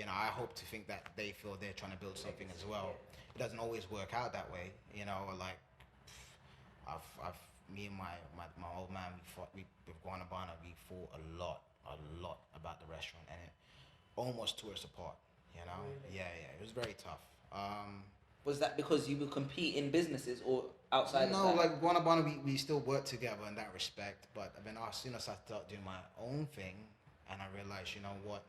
Speaker 1: know, I hope to think that they feel they're trying to build something as well. It doesn't always work out that way, you know. Like, me and my old man, with Guanabana, we fought a lot about the restaurant, and it almost tore us apart. You know, yeah, it was very tough.
Speaker 3: Was that because you would compete in businesses or outside
Speaker 1: No,
Speaker 3: of that?
Speaker 1: like Guanabana, we still work together in that respect. But I mean, as soon as I started doing my own thing, and I realized, you know what,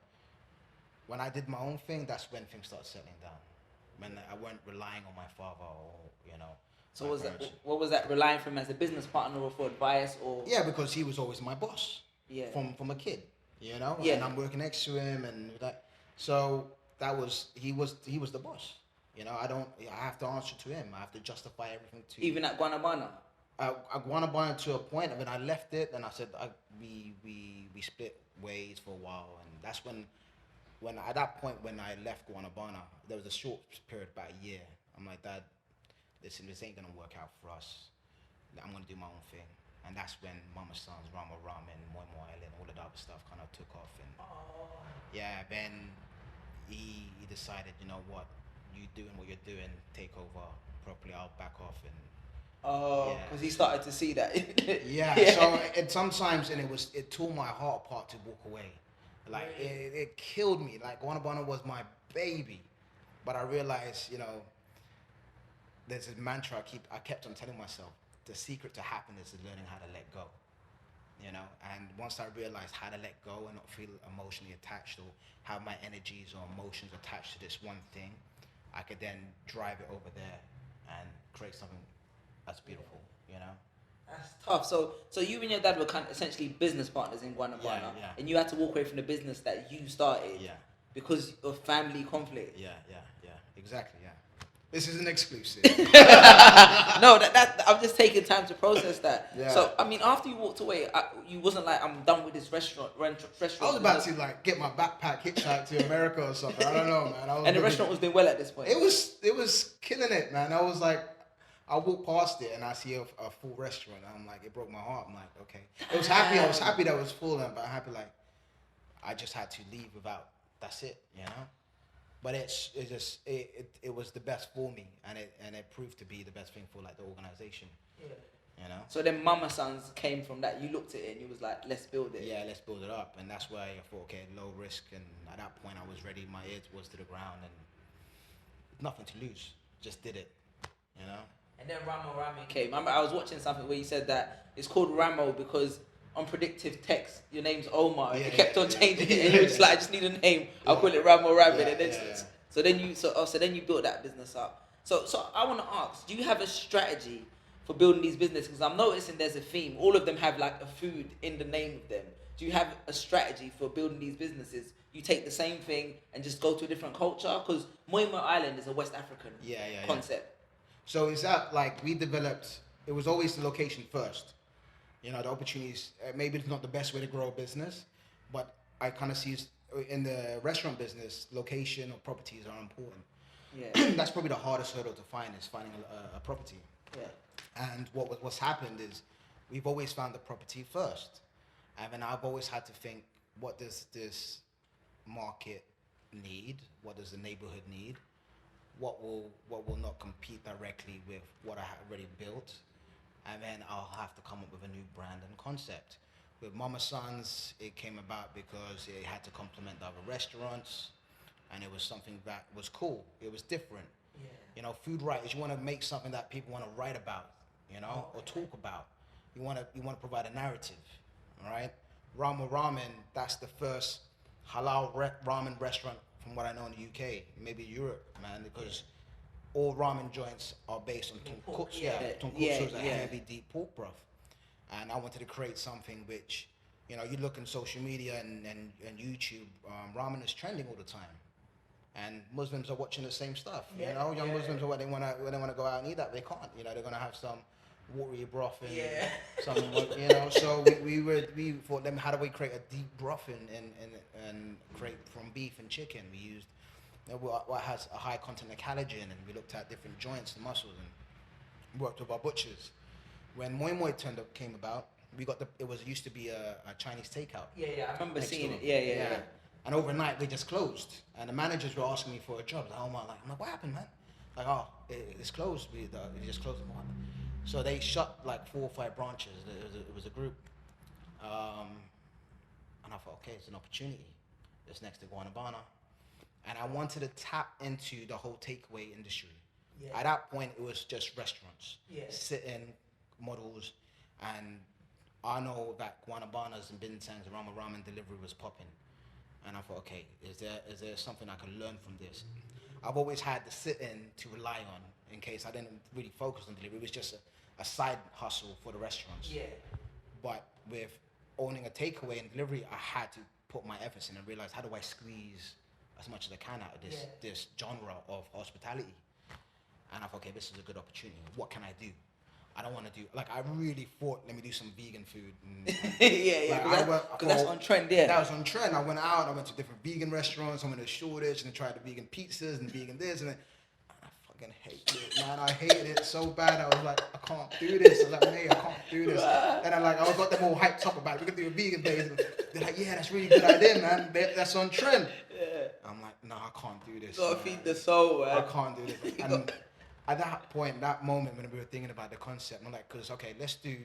Speaker 1: when I did my own thing, that's when things started settling down. When I weren't relying on my father or, you know.
Speaker 3: So what was that, relying from as a business partner or for advice or?
Speaker 1: Yeah, because he was always my boss.
Speaker 3: Yeah.
Speaker 1: From a kid, you know.
Speaker 3: Yeah.
Speaker 1: And I'm working next to him, and that. So he was the boss. You know, I have to answer to him. I have to justify everything to.
Speaker 3: Even at Guanabana.
Speaker 1: Guanabana to a point. I mean, I left it, and I said we split ways for a while, and that's when at that point when I left Guanabana, there was a short period, about a year. I'm like, Dad, this ain't gonna work out for us. I'm gonna do my own thing, and that's when Mamasons, Ramo Ramen, Moi Island, all of that other stuff kind of took off, and yeah, then he decided, you know what, you doing what you're doing, take over properly. I'll back off and.
Speaker 3: Because he started to see that.
Speaker 1: yeah. So sometimes it tore my heart apart to walk away. Like it killed me. Like Guanabana was my baby, but I realized, you know, there's a mantra I kept on telling myself: the secret to happiness is learning how to let go. You know, and once I realized how to let go and not feel emotionally attached or have my energies or emotions attached to this one thing, I could then drive it over there and create something that's beautiful, you know.
Speaker 3: That's tough. So you and your dad were kind of essentially business partners in Guanabana,
Speaker 1: Yeah.
Speaker 3: and you had to walk away from the business that you started,
Speaker 1: Yeah.
Speaker 3: because of family conflict.
Speaker 1: Yeah, exactly, yeah. This is an exclusive.
Speaker 3: No, that I'm just taking time to process that.
Speaker 1: Yeah.
Speaker 3: So I mean, after you walked away, you wasn't like, I'm done with this restaurant.
Speaker 1: I was about to like get my backpack, hitchhike to America or something. I don't know, man.
Speaker 3: And the restaurant was doing well at this point.
Speaker 1: It was killing it, man. I was like, I walked past it and I see a full restaurant. And I'm like, it broke my heart. I'm like, okay. I was happy that it was full, but I'm happy like I just had to leave without. That's it, you know. But it was the best for me, and it proved to be the best thing for like the organization.
Speaker 3: Yeah.
Speaker 1: You know.
Speaker 3: So then Mamasons came from that. You looked at it and you was like, let's build it.
Speaker 1: Yeah, let's build it up, and that's why I thought, okay, low risk, and at that point I was ready. My ear was to the ground, and nothing to lose. Just did it, you know.
Speaker 3: And then Ramo Ramen came. I remember I was watching something where you said that it's called Ramo because on predictive text, your name's Omar. And you kept on changing it, and you were just like, I just need a name. I'll call it Ramo Ramen. And then, so then you built that business up. So I want to ask, do you have a strategy for building these businesses? Because I'm noticing there's a theme. All of them have like a food in the name of them. Do you have a strategy for building these businesses? You take the same thing and just go to a different culture? Because Moi Island is a West African concept.
Speaker 1: So is that like we developed? It was always the location first. You know, the opportunities. Maybe it's not the best way to grow a business, but I kind of see in the restaurant business, location or properties are important.
Speaker 3: Yeah.
Speaker 1: That's probably the hardest hurdle to find, is finding a property.
Speaker 3: Yeah.
Speaker 1: And what's happened is we've always found the property first, and then I've always had to think, what does this market need? What does the neighborhood need? What will not compete directly with what I have already built? And then I'll have to come up with a new brand and concept. With Mamasons, it came about because it had to complement the other restaurants, and it was something that was cool. It was different.
Speaker 3: Yeah.
Speaker 1: You know, food writers, you want to make something that people want to write about, you know, or talk about. You want to provide a narrative, all right? Ramo Ramen, that's the first halal ramen restaurant from what I know in the UK, maybe Europe, man, because all ramen joints are based on tonkotsu. Tonkotsu is a heavy, deep pork broth. And I wanted to create something which, you know, you look in social media and YouTube, ramen is trending all the time. And Muslims are watching the same stuff, you know? Young Muslims are when they want to go out and eat that, they can't. You know, they're going to have some watery broth and some, you know. So we thought, then how do we create a deep broth and create from beef and chicken? We used what has a high content of collagen, and we looked at different joints and muscles and worked with our butchers. when Moi Moi came about, we got used to be a Chinese takeout.
Speaker 3: Yeah, I remember
Speaker 1: next
Speaker 3: seeing
Speaker 1: door.
Speaker 3: it. Yeah.
Speaker 1: And overnight they just closed, and the managers were asking me for a job. Like, oh my, I'm like, what happened, man? Like, oh, it's closed. We just closed them. So they shut like 4 or 5 branches. It was a group, and I thought, okay, it's an opportunity. It's next to Guanabana, and I wanted to tap into the whole takeaway industry.
Speaker 3: Yeah.
Speaker 1: At that point, it was just restaurants,
Speaker 3: Yeah.
Speaker 1: sit-in models, and I know that Guanabana's and Bintangs and Ramo Ramen delivery was popping. And I thought, okay, is there something I can learn from this? I've always had the sit-in to rely on in case I didn't really focus on delivery. It was just a side hustle for the restaurants.
Speaker 3: Yeah.
Speaker 1: But with owning a takeaway and delivery, I had to put my efforts in and realize, how do I squeeze as much as I can out of this genre of hospitality? And I thought, okay, this is a good opportunity. What can I do? I don't want to do, like, I really thought, let me do some vegan food. And,
Speaker 3: Because that's on trend, yeah.
Speaker 1: That was on trend. I went out, I went to different vegan restaurants. I went to Shoreditch and tried the vegan pizzas and vegan this. And I fucking hated it, man. I hated it so bad. I was like, I can't do this. I was like, hey, I can't do this. And I got them all hyped up about it. We could do a vegan place. They're like, yeah, that's a really good idea, man. That's on trend.
Speaker 3: Yeah.
Speaker 1: I'm like, no, I can't do this.
Speaker 3: Gotta feed the soul, man.
Speaker 1: I can't do this. And at that point, that moment when we were thinking about the concept, I'm like, because, okay, let's do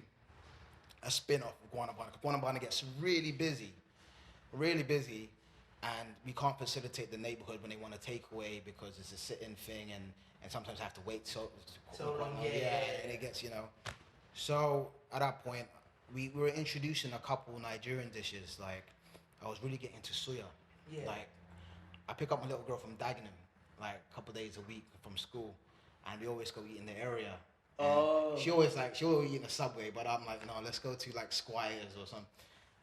Speaker 1: a spin-off of Guanabana. Guanabana gets really busy, and we can't facilitate the neighborhood when they want to take away because it's a sit-in thing, and sometimes I have to wait so long. And it gets, So at that point, we were introducing a couple Nigerian dishes. Like, I was really getting into suya.
Speaker 3: Yeah.
Speaker 1: Like, I pick up my little girl from Dagenham, like a couple days a week from school. And we always go eat in the area. And she'll always eat in the subway, but I'm like, no, let's go to like Squires or something.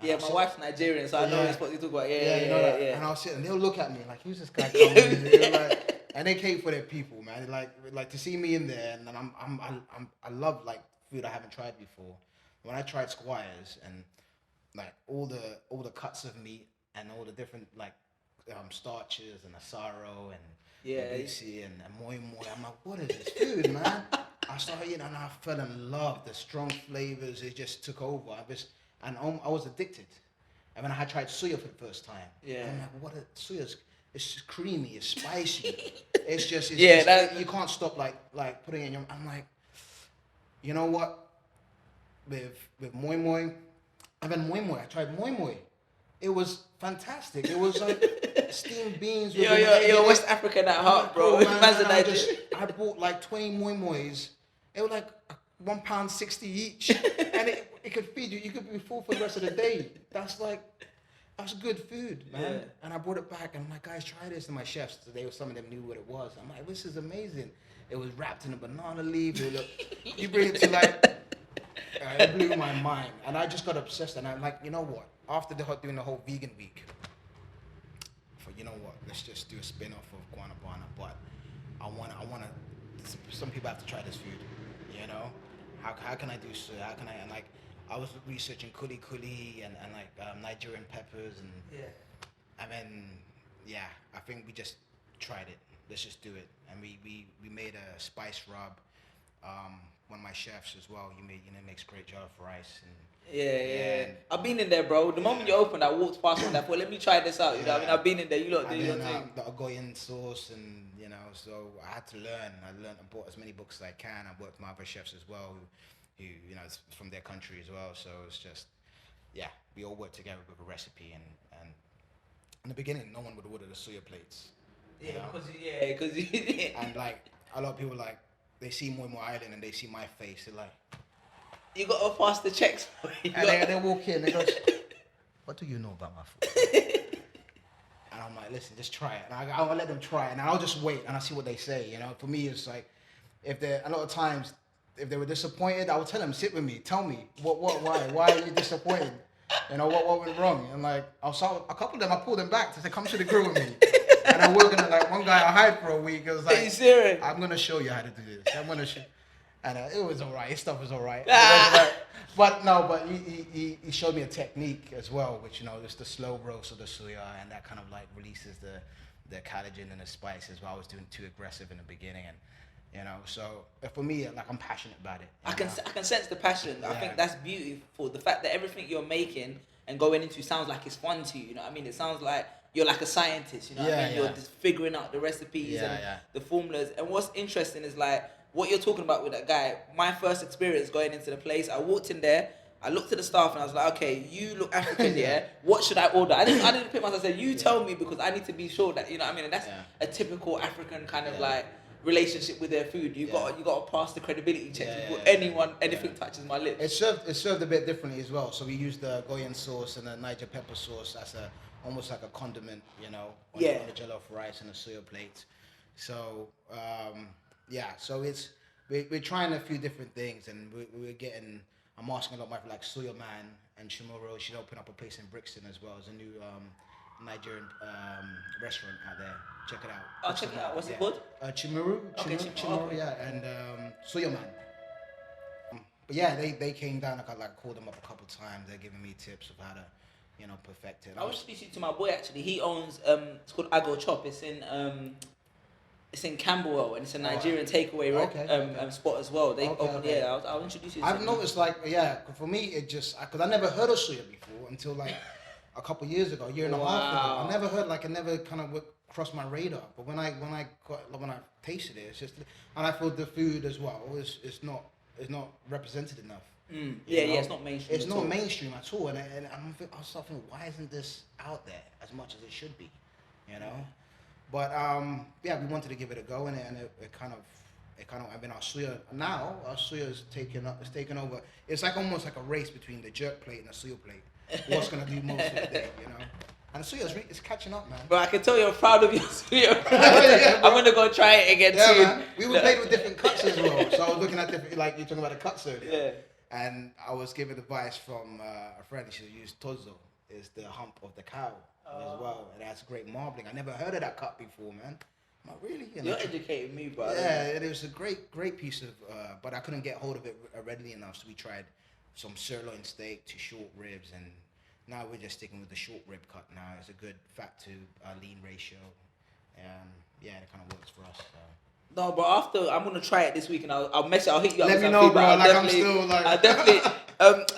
Speaker 3: Yeah, my wife's Nigerian, so I know what you talk about.
Speaker 1: Yeah. And I'll sit and they'll look at me like, who's this guy coming here? Like, and they came for their people, man. Like to see me in there, and I love like food I haven't tried before. When I tried Squires and like all the cuts of meat and all the different like starches and asaro and Babusi and moi moi. I'm like, what is this food, man? I started eating and I fell in love. The strong flavors, it just took over. I was addicted. And when I had tried suya for the first time, I'm like, suya's, it's just creamy, it's spicy. You can't stop like putting it in your, I'm like, you know what? With moi moi, I tried moi moi. It was fantastic. It was like steamed beans.
Speaker 3: Yo, West African at heart, bro.
Speaker 1: I bought like 20 moi mois. It was like £1.60 each, and it could feed you. You could be full for the rest of the day. That's good food, man. Yeah. And I brought it back, and I'm like, guys, try this. And my chefs, some of them knew what it was. I'm like, this is amazing. It was wrapped in a banana leaf. You bring it to like, it blew my mind, and I just got obsessed. And I'm like, you know what? After doing the whole vegan week, you know what? Let's just do a spin-off of Guanabana. But I want to. Some people have to try this food. You know, how can I do so? How can I? And like, I was researching kuli kuli and like Nigerian peppers and I think we just tried it. Let's just do it. And we made a spice rub. One of my chefs as well. Makes great jollof rice and.
Speaker 3: Yeah. I've been in there, bro. The moment you opened, I walked past and I thought, let me try this out. You know what I mean? I've been in there. You lot do your thing.
Speaker 1: The Ogoyan sauce and, so I had to learn. I bought as many books as I can. I worked with my other chefs as well who it's from their country as well. So it's just, we all worked together with a recipe. And in the beginning, no one would order the suya plates.
Speaker 3: Because
Speaker 1: And like, a lot of people like, they see Moi Moi Island and they see my face. They're like,
Speaker 3: you gotta pass the checks.
Speaker 1: And they walk in, they go, what do you know about my food? And I'm like, listen, just try it. And I'll let them try it, and I'll just wait, and I'll see what they say. For me, it's like, a lot of times, if they were disappointed, I would tell them, sit with me, tell me, why are you disappointed? What went wrong? And like, a couple of them, I pulled them back to say, come to the grill with me. And I'm working at like, one guy I hired for a week, it was like,
Speaker 3: are you serious?
Speaker 1: I'm gonna show you how to do this. I'm gonna show. And it was all right. His stuff was all right. But he showed me a technique as well, which, just the slow roast of the suya, and that kind of like releases the collagen and the spices. Well, I was doing too aggressive in the beginning, You know, so for me, like I'm passionate about it.
Speaker 3: I can sense the passion. I
Speaker 1: Yeah.
Speaker 3: think that's beautiful. The fact that everything you're making and going into sounds like it's fun to you. You know what I mean? It sounds like you're like a scientist. You know what I mean? You're just figuring out the recipes and the formulas. And what's interesting is like what you're talking about with that guy. My first experience going into the place, I walked in there. I looked at the staff and I was like, okay, you look African, yeah. What should I order? I didn't pick myself. I said, you tell me because I need to be sure that, you know what I mean? And that's a typical African kind of like relationship with their food. You got to pass the credibility checks before anything touches my lips.
Speaker 1: It's served a bit differently as well. So we use the Goyan sauce and the Niger pepper sauce as almost like a condiment, you know, on the jollof rice and a soya plate. So so we're trying a few different things, and we're getting. I'm asking a lot of my like Soya Man and Shimoro. She'd open up a place in Brixton as well. It's a new Nigerian restaurant out there. Check it out.
Speaker 3: I'll check it out. What's it called?
Speaker 1: Chimuru.
Speaker 3: Okay,
Speaker 1: Chimuru,
Speaker 3: okay.
Speaker 1: yeah, and Soya Man. But yeah, they came down. I called them up a couple of times. They're giving me tips of how to, you know, perfect it.
Speaker 3: I was speaking to my boy actually. He owns it's called Ago Chop. It's in Camberwell, and it's a Nigerian takeaway spot as well. They opened, I'll introduce you.
Speaker 1: I've noticed, for me, it just because I never heard of soya before until like a couple of years ago, a year and a half ago. I never heard, it never kind of crossed my radar. But when I tasted it, it's just, and I feel the food as well is not represented enough.
Speaker 3: It's not mainstream.
Speaker 1: It's not mainstream at all, and I was thinking, why isn't this out there as much as it should be, you know? But we wanted to give it a go, and it kind of. I mean, our suya is taken over. It's like almost like a race between the jerk plate and the suya plate. What's gonna do most of the day, you know? And the suya is catching up, man.
Speaker 3: But I can tell you're proud of your suya. I'm gonna go try it again soon.
Speaker 1: Man. We were playing with different cuts as well. So I was looking at different, like you're talking about the cuts earlier.
Speaker 3: Yeah.
Speaker 1: And I was given advice from a friend. She should use tozo. Is the hump of the cow as well. And that's great marbling. I never heard of that cut before, man. I'm like, really?
Speaker 3: You're educating me, bro.
Speaker 1: Yeah, it was a great piece of, but I couldn't get hold of it readily enough. So we tried some sirloin steak to short ribs, and now we're just sticking with the short rib cut now. It's a good fat to lean ratio. It kind of works for us. So.
Speaker 3: No, but after I'm gonna try it this week, and I'll message. I'll hit you up.
Speaker 1: Let me know, bro. I
Speaker 3: definitely.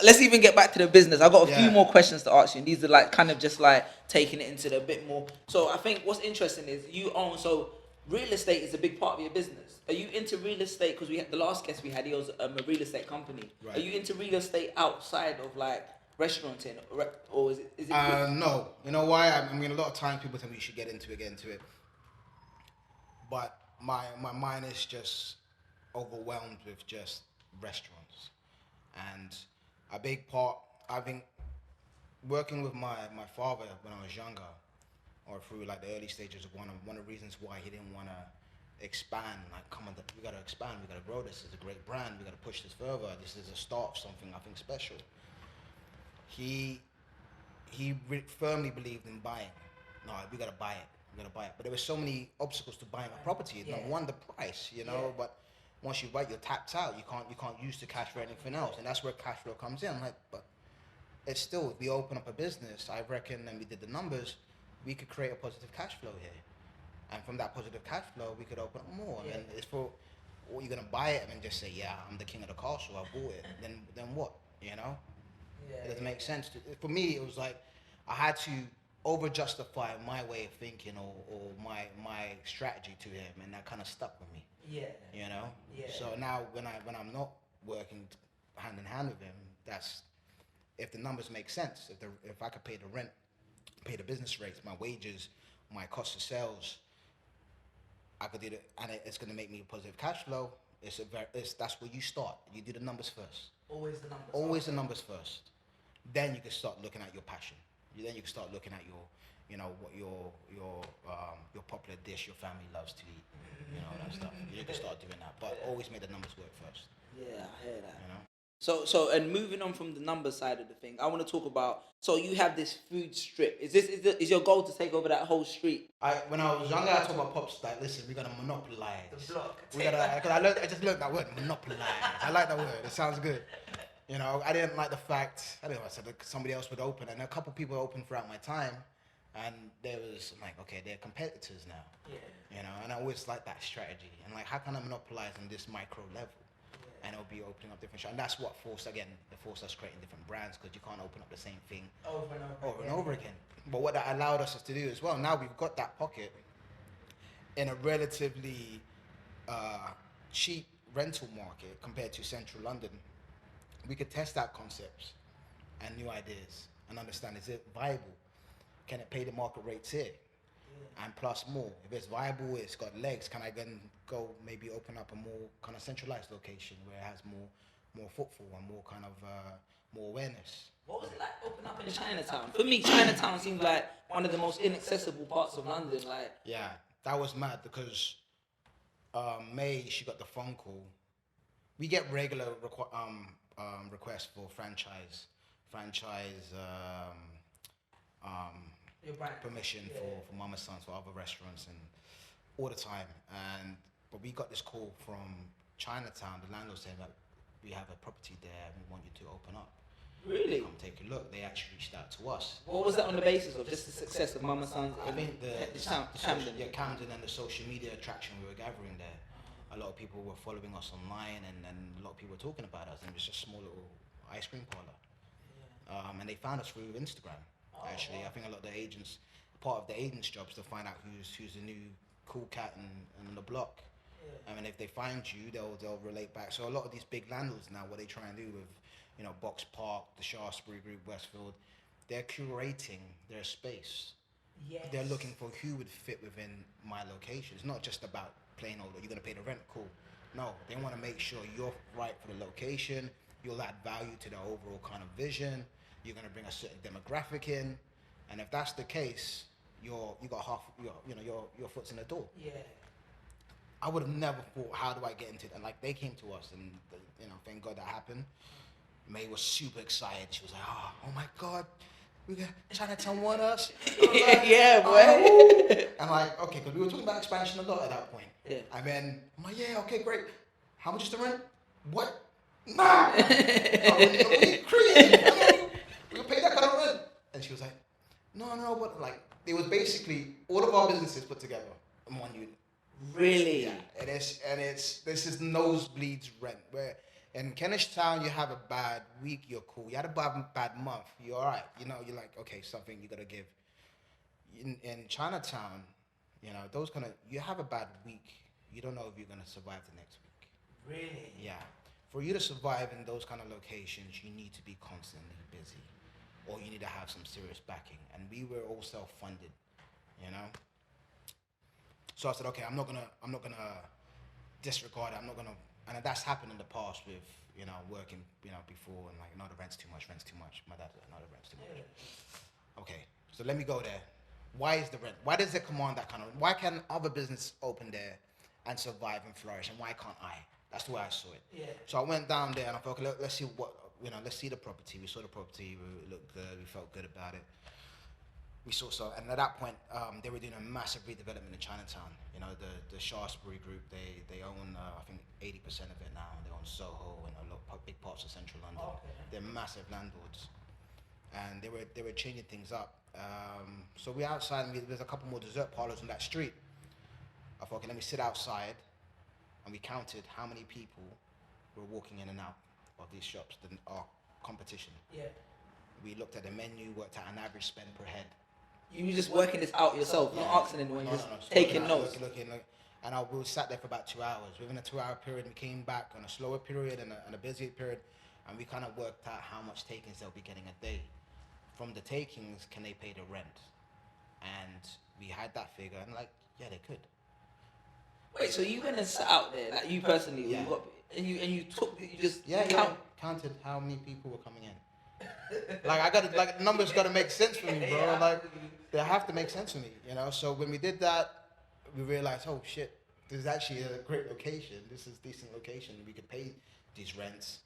Speaker 3: Let's even get back to the business. I got a few more questions to ask you, and these are like kind of just like taking it into the bit more. So I think what's interesting is you own. So real estate is a big part of your business. Are you into real estate? Because we had the last guest we had. He owns a real estate company. Right. Are you into real estate outside of like restauranting, or is it?
Speaker 1: No. You know why? I mean, a lot of times people tell me you should get into it, but my mind is just overwhelmed with just restaurants, and a big part, I think, working with my father when I was younger, or through like the early stages of one of the reasons why he didn't want to expand, like, come on, we got to expand, we got to grow this, it's a great brand, we got to push this further, this is a start of something I think special. He firmly believed in buying. No, we got to buy it. But there were so many obstacles to buying a property. Not one, the price, you know. But once you buy, you're tapped out. You can't use the cash for anything else, and that's where cash flow comes in. I'm like, but it's still, if we open up a business, I reckon, and we did the numbers, we could create a positive cash flow here, and from that positive cash flow, we could open up more. And it's for, or you're gonna buy it and then just say, yeah, I'm the king of the castle, I bought it. Then what? You know? It doesn't make sense. For me, it was like I had to over-justify my way of thinking or my strategy to him, and that kind of stuck with me. Yeah. You know? Yeah. So now when I'm not working hand in hand with him, that's, if the numbers make sense, if I could pay the rent, pay the business rates, my wages, my cost of sales, I could do it, and it's going to make me a positive cash flow. That's where you start. You do the numbers first. Always the numbers first. Then you can start looking at your passion. Then you can start looking at what your popular dish your family loves to eat, that stuff. You can start doing that, but always make the numbers work first.
Speaker 3: Yeah, I hear that. You know. So and moving on from the number side of the thing, I want to talk about. So you have this food strip. Is your goal to take over that whole street?
Speaker 1: When I was younger, I told my pops, like, listen, we're gonna monopolize the block. I just learned that word, monopolize. I like that word. It sounds good. I didn't like the fact, I said somebody else would open, and a couple people opened throughout my time, And there was, I'm like, okay, they're competitors now.
Speaker 3: Yeah.
Speaker 1: You know, and I always like that strategy. And like, how can I monopolize on this micro level? Yeah. And it'll be opening up different shops. And that's what forced us creating different brands, because you can't open up the same thing over and over again. But what that allowed us to do as well, now we've got that pocket in a relatively cheap rental market compared to central London. We could test out concepts and new ideas and understand, is it viable? Can it pay the market rates here? Yeah. And plus more. If it's viable, it's got legs, can I then go maybe open up a more kind of centralized location where it has more footfall and more kind of more awareness?
Speaker 3: What was it like opening up in Chinatown? For me, Chinatown seems like one of the most inaccessible parts of London. Like,
Speaker 1: yeah, that was mad because May, she got the phone call. We get regular requests for franchise permission for Mamasons, for other restaurants, and all the time. But we got this call from Chinatown, the landlord saying that we have a property there and we want you to open up.
Speaker 3: Really?
Speaker 1: Come take a look. They actually reached out to us.
Speaker 3: What was that on the basis of? Just the success of Mamasons?
Speaker 1: I think
Speaker 3: Camden.
Speaker 1: Camden and the social media attraction we were gathering there. A lot of people were following us online, and a lot of people were talking about us. And it was just a small little ice cream parlor. Yeah. And they found us through Instagram. Actually, wow. I think a lot of the agents, part of the agents' jobs, to find out who's the new cool cat in the block. Yeah. I mean, if they find you, they'll relate back. So a lot of these big landlords now, what they try and do with, you know, Box Park, the Shaftesbury Group, Westfield, they're curating their space. Yes. They're looking for who would fit within my location. It's not just about plain old, you're going to pay the rent, cool. No, they want to make sure you're right for the location. You'll add value to the overall kind of vision. You're going to bring a certain demographic in, and if that's the case, you got your foot's in the door. Yeah. I would have never thought, how do I get into it? And like, they came to us, and you know, thank God that happened. May was super excited. She was like, oh my God, we got Chinatown want us. Like, yeah, boy. Oh. I'm like, okay, because we were talking about expansion a lot at that point. Yeah. And then I'm like, yeah, okay, great. How much is the rent? What? Nah. We're crazy. We can pay that kind of rent. And she was like, no, but like, it was basically all of our businesses put together in one unit.
Speaker 3: Really?
Speaker 1: Yeah. This is nosebleeds rent. Where in Kentish Town, you have a bad week, you're cool. You had a bad month, you're all right. You know, you're like, okay, something you gotta give. In Chinatown, you know, those kind of, you have a bad week, you don't know if you're gonna survive the next week.
Speaker 3: Really?
Speaker 1: Yeah. For you to survive in those kind of locations, you need to be constantly busy, or you need to have some serious backing. And we were all self-funded, you know. So I said, okay, I'm not gonna disregard it. And that's happened in the past with, you know, working, you know, before, and like, no, the rent's too much. My dad said, no, the rent's too much. Okay, so let me go there. Why is the rent? Why does it command that kind of? Why can other business open there and survive and flourish, and why can't I? That's the way I saw it. Yeah. So I went down there and I thought, okay, let's see let's see the property. We saw the property, it looked good, we felt good about it. We saw and at that point, they were doing a massive redevelopment in Chinatown. You know, the Shaftesbury Group, they own, I think 80% of it now. They own Soho and big parts of central London. Okay. They're massive landlords. And they were changing things up. So we're outside, and there's a couple more dessert parlors on that street. I thought, okay, let me sit outside. And we counted how many people were walking in and out of these shops, our competition. Yeah. We looked at the menu, worked out an average spend per head.
Speaker 3: You were just working this out yourself, not asking anyone, just taking notes.
Speaker 1: Looking, and we sat there for about 2 hours. Within a 2-hour period, we came back on a slower period and a busier period, and we kind of worked out how much takings they'll be getting a day. From the takings, can they pay the rent? And we had that figure, and like, yeah, they could.
Speaker 3: Wait, so you went and sat out there, like you personally, yeah. You
Speaker 1: counted how many people were coming in. Like the numbers gotta make sense for me, bro. Yeah. Like, they have to make sense for me, you know. So when we did that, we realized, oh shit, this is actually a great location. This is a decent location. We could pay these rents,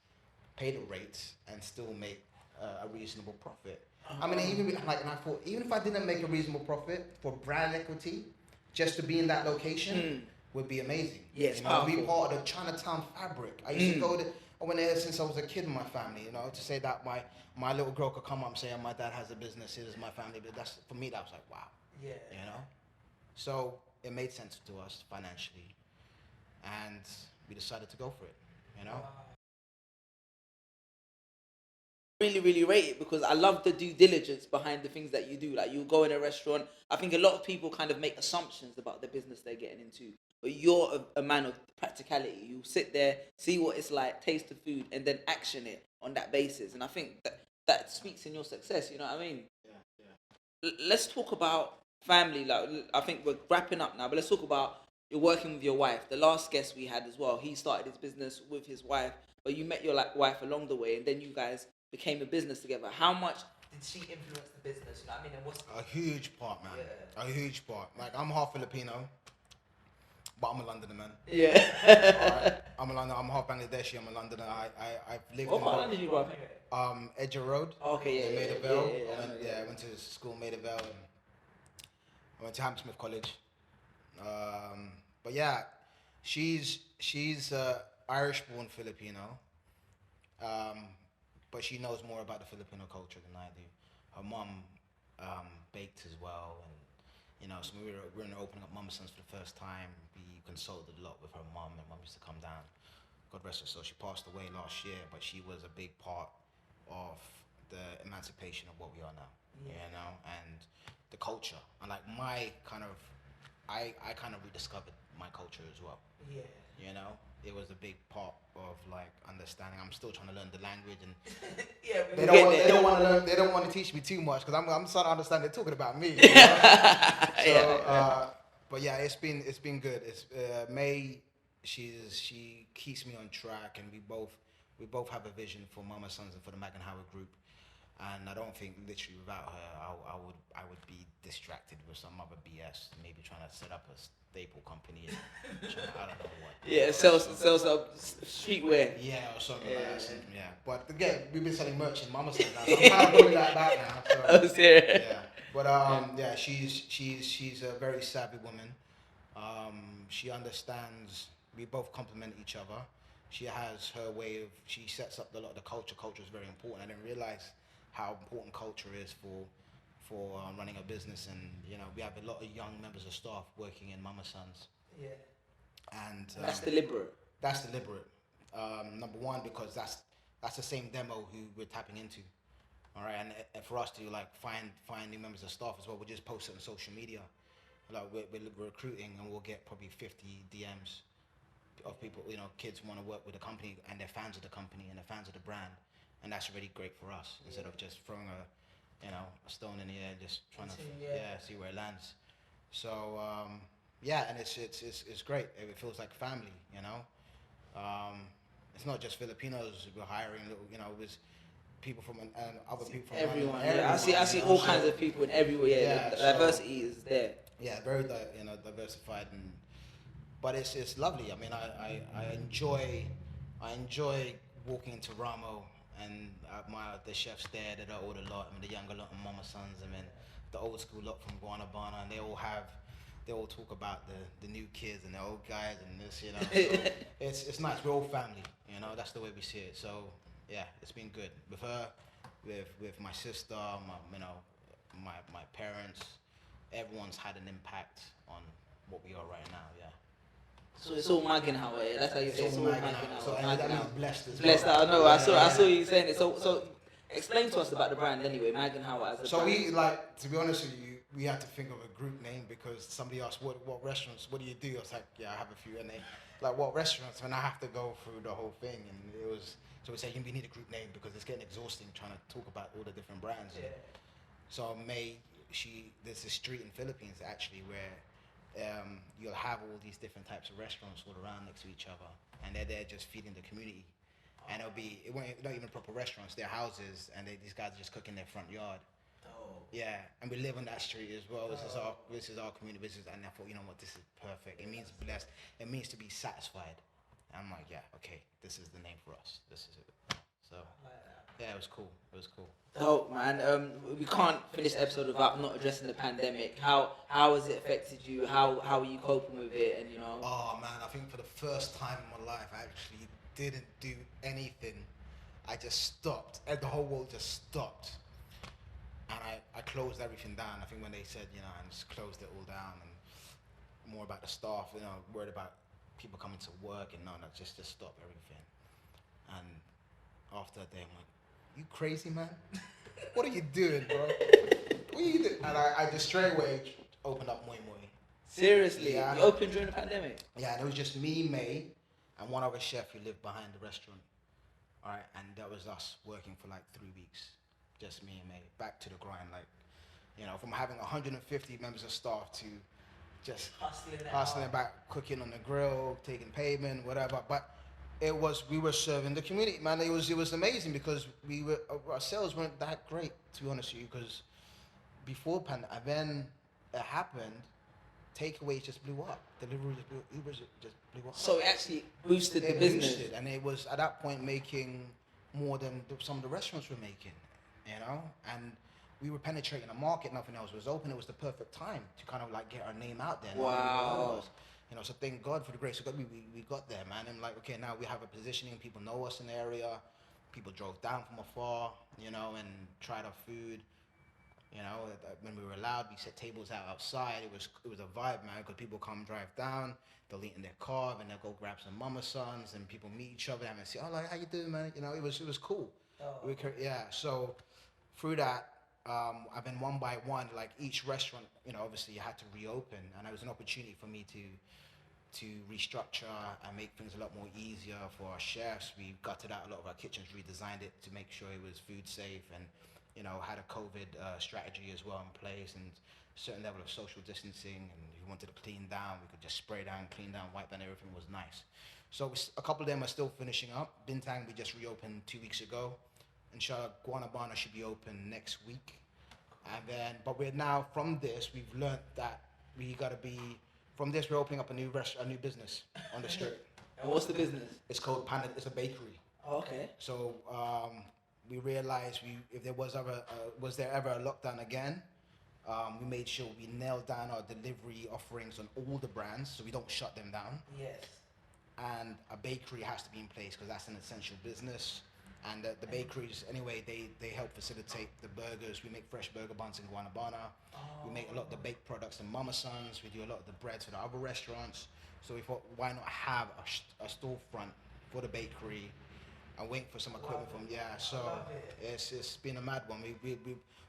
Speaker 1: pay the rates, and still make a reasonable profit. I mean, and I thought, even if I didn't make a reasonable profit for brand equity, just to be in that location would be amazing.
Speaker 3: Yes,
Speaker 1: you know, be part of the Chinatown fabric. I used to go there. I went there since I was a kid in my family, you know, to say that my little girl could come up and say, oh, my dad has a business, this is my family, but that's, for me, that was like, wow.
Speaker 3: Yeah.
Speaker 1: You know? So it made sense to us financially, and we decided to go for it, you know?
Speaker 3: Wow. Really, really rate it because I love the due diligence behind the things that you do. Like, you go in a restaurant, I think a lot of people kind of make assumptions about the business they're getting into, but you're a man of practicality. You sit there, see what it's like, taste the food, and then action it on that basis. And I think that speaks in your success, you know what I mean? Yeah. Let's talk about family. Like, I think we're wrapping up now, but let's talk about you're working with your wife. The last guest we had as well, he started his business with his wife, but you met your wife along the way, and then you guys became a business together. How much did she influence the business? You know what I mean? And what's
Speaker 1: a huge part, man. Yeah. A huge part. Like, I'm half Filipino, but I'm a Londoner, man.
Speaker 3: Yeah.
Speaker 1: Alright. I'm half Bangladeshi. I'm a Londoner. I've lived
Speaker 3: what part did you grow up in?
Speaker 1: Edger Road.
Speaker 3: Okay, yeah,
Speaker 1: Maidavale.
Speaker 3: Yeah,
Speaker 1: I went to school in Maidavale. And I went to Hammersmith College. But yeah, she's Irish-born Filipino. But she knows more about the Filipino culture than I do. Her mum baked as well, and you know, so we were opening up Mamasons for the first time. We consulted a lot with her mum, and mum used to come down. God rest her soul. She passed away last year, but she was a big part of the emancipation of what we are now. Yeah. You know, and the culture, and like I kind of rediscovered my culture as well. Yeah. You know, it was a big part of like understanding. I'm still trying to learn the language, and
Speaker 3: yeah,
Speaker 1: they don't want to learn. They don't want to teach me too much because I'm starting to understand they're talking about me. You know? So, but yeah, it's been good. It's May. She keeps me on track, and we both have a vision for Mamasons and for the Megan Howard Group. And I don't think literally without her, I would be distracted with some other BS, maybe trying to set up a staple company. And I don't know what.
Speaker 3: Yeah, sells up streetwear.
Speaker 1: Yeah, or something like that. Yeah. But again, we've been selling merch in Mama Said now, so I'm kind of putting that back now. So,
Speaker 3: oh, serious?
Speaker 1: Yeah. But yeah, she's a very savvy woman. She understands. We both complement each other. She has her way of. She sets up a lot of the culture. Culture is very important. I didn't realize how important culture is for running a business, and you know, we have a lot of young members of staff working in Mamasons. Yeah. And
Speaker 3: that's deliberate.
Speaker 1: That's deliberate. Number one, because that's the same demo who we're tapping into. All right, and for us to like find new members of staff as well, we just post it on social media. Like we're recruiting, and we'll get probably 50 DMs of people, you know, kids who want to work with the company, and they're fans of the company and they're fans of the brand, and that's really great for us. Instead of just throwing a stone in the air and just trying to see where it lands. So yeah, and it's great. It feels like family, you know. It's not just Filipinos we're hiring. You know, it was people from and other people from
Speaker 3: everyone. Yeah, I see all kinds of people in everywhere. Yeah, the diversity is there.
Speaker 1: Yeah, very diversified, but it's lovely. I mean, I enjoy walking into Ramo and the chefs there that are older lot, and the younger lot and Mamasons, and then the old school lot from Guanabana, and they all talk about the new kids and the old guys and this, you know. So it's nice. We're all family, you know. That's the way we see it. So yeah, it's been good with her, with my sister, my parents. Everyone's had an impact on what we are right now. Yeah.
Speaker 3: So it's all Megan Howard. That's how you say it's all Megan Howard.
Speaker 1: So that means blessed as well.
Speaker 3: Blessed. I know. I saw you saying it. So explain to us about the brand anyway. Megan Howard as a brand.
Speaker 1: We to be honest with you, we had to think of a group name because somebody asked what restaurants, what do you do? I was like, yeah, I have a few, and they like what restaurants, and I have to go through the whole thing, and it was so we said we need a group name because it's getting exhausting trying to talk about all the different brands. Yeah. So there's a street in Philippines actually where you'll have all these different types of restaurants all around next to each other, and they're there just feeding the community. And it won't not even proper restaurants, they're houses, and these guys are just cooking their front yard. Oh. Yeah, and we live on that street as well. This is our community business, and I thought, you know what, this is perfect. It means blessed. It means to be satisfied. And I'm like, yeah, okay, this is the name for us. This is it. So yeah, it was cool.
Speaker 3: Oh man, we can't finish the episode without not addressing the pandemic. How has it affected you? How are you coping with it? And you know.
Speaker 1: Oh man, I think for the first time in my life, I actually didn't do anything. I just stopped, and the whole world just stopped. And I closed everything down. I think when they said, I just closed it all down, and more about the staff, worried about people coming to work, and no, just stop everything. And after a day, I'm like, you crazy, man? What are you doing, bro? What are you doing? And I just straight away opened up Moi Moi.
Speaker 3: Seriously?
Speaker 1: Yeah.
Speaker 3: You opened during the pandemic?
Speaker 1: Yeah, and it was just me, May, and one other chef who lived behind the restaurant. All right, and that was us working for like 3 weeks. Just me and May, back to the grind, from having 150 members of staff to just hustling back, cooking on the grill, taking payment, whatever. But we were serving the community, man. It was amazing because our sales weren't that great, to be honest with you, because before pandemic, and then it happened, takeaways just blew up. Delivery just blew, Uber just blew up.
Speaker 3: So it actually boosted the business.
Speaker 1: Boosted, and it was at that point making more than some of the restaurants were making, and we were penetrating a market, nothing else was open. It was the perfect time to kind of like get our name out there.
Speaker 3: Wow.
Speaker 1: So thank God for the grace of God, we got there, man. And like, okay, now we have a positioning, people know us in the area, people drove down from afar, and tried our food. When we were allowed, we set tables outside. It was a vibe, man, because people come drive down, they'll eat in their car, and they'll go grab some Mamasons, and people meet each other and say, oh, like, how you doing, man? It was cool.
Speaker 3: Oh.
Speaker 1: So through that, I've been one by one, like each restaurant, obviously you had to reopen, and it was an opportunity for me to restructure and make things a lot more easier for our chefs. We gutted out a lot of our kitchens, redesigned it to make sure it was food safe, and had a COVID strategy as well in place, and a certain level of social distancing. And if you wanted to clean down, we could just spray down, clean down, wipe down, everything was nice. So a couple of them are still finishing up. Bintang, we just reopened 2 weeks ago. Inshallah, Guanabana should be open next week. And then, but we're now, from this, we've learned that from this, we're opening up a new business on the street.
Speaker 3: And what's the business?
Speaker 1: It's called Panda, it's a bakery.
Speaker 3: Oh, okay.
Speaker 1: So, we realized if there was there ever a lockdown again, we made sure we nailed down our delivery offerings on all the brands, so we don't shut them down.
Speaker 3: Yes. And
Speaker 1: a bakery has to be in place because that's an essential business. And the bakeries, anyway, they help facilitate the burgers. We make fresh burger buns in Guanabana.
Speaker 3: Oh.
Speaker 1: We make a lot of the baked products in Mamasons. We do a lot of the breads for the other restaurants. So we thought, why not have a storefront for the bakery and wait for some equipment from, so it's been a mad one.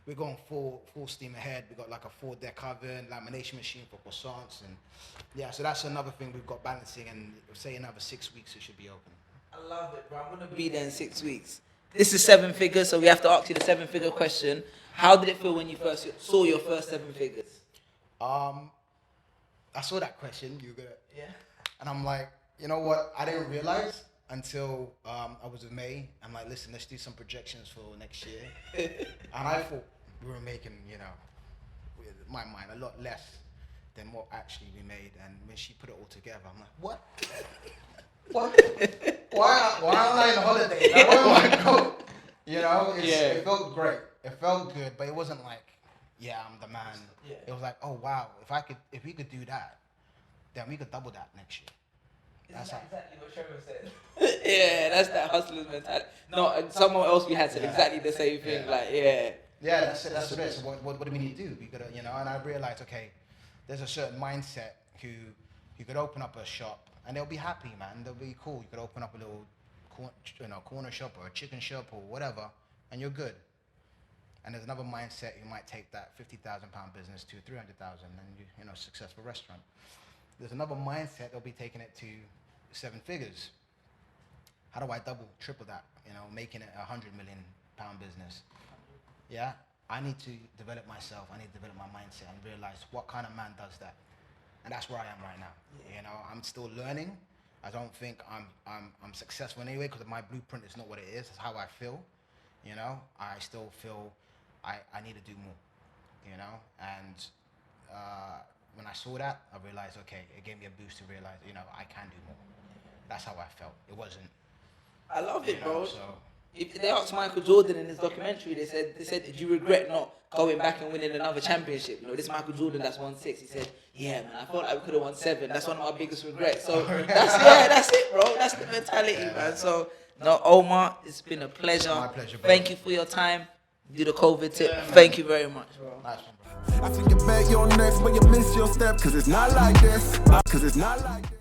Speaker 1: We're going full steam ahead. We got like a 4-deck oven, lamination machine for croissants, and so that's another thing we've got balancing, and say another 6 weeks it should be open.
Speaker 3: I love it, bro. I'm gonna be there in 6 weeks. This is 7 figures, so we have to ask you the 7-figure question. How did it feel when you first saw your first 7 figures?
Speaker 1: I saw that question.
Speaker 3: Yeah.
Speaker 1: And I'm like, you know what? I didn't realize until I was with May. I'm like, listen, let's do some projections for next year. And I thought we were making, with my mind, a lot less than what actually we made. And when she put it all together, I'm like, what? What? Why am I on holiday? Like, where am I going? It felt great. It felt good, but it wasn't like, I'm the man. Yeah. It was like, oh wow, if we could do that, then we could double that next year.
Speaker 3: That's exactly what Trevor said. Yeah, that's that hustler's mentality. No, and someone else we had said exactly the same thing.
Speaker 1: Yeah, that's it. That's it. So what do we need to do? We gotta, and I realized, okay, there's a certain mindset who you could open up a shop and they'll be happy, man. They'll be cool. You could open up a little, corner shop or a chicken shop or whatever, and you're good. And there's another mindset. You might take that £50,000 business to 300,000, and successful restaurant. There's another mindset. They'll be taking it to 7 figures. How do I double, triple that? Making it a £100 million business. Yeah, I need to develop myself. I need to develop my mindset and realize what kind of man does that. And that's where I am right now. Yeah. I'm still learning. I don't think I'm successful in any way because my blueprint is not what it is. It's how I feel. I still feel I need to do more. And when I saw that, I realized, okay, it gave me a boost to realize, I can do more. That's how I felt. It wasn't.
Speaker 3: I love it, bro.
Speaker 1: So,
Speaker 3: If they asked Michael Jordan in his documentary, they said, did you regret not going back and winning another championship? You know, this Michael Jordan that's won 6. He said, yeah, man, I felt like we could have won 7. That's one of my biggest regrets. So that's it, bro. That's the mentality, man. So no, Omar, it's been a pleasure.
Speaker 1: My pleasure, bro.
Speaker 3: Thank you for your time. Do the COVID tip. Thank you very much, bro.
Speaker 1: Nice one, bro.
Speaker 2: I think you bet your next, but you miss your step, cause it's not like this. Cause it's not like this.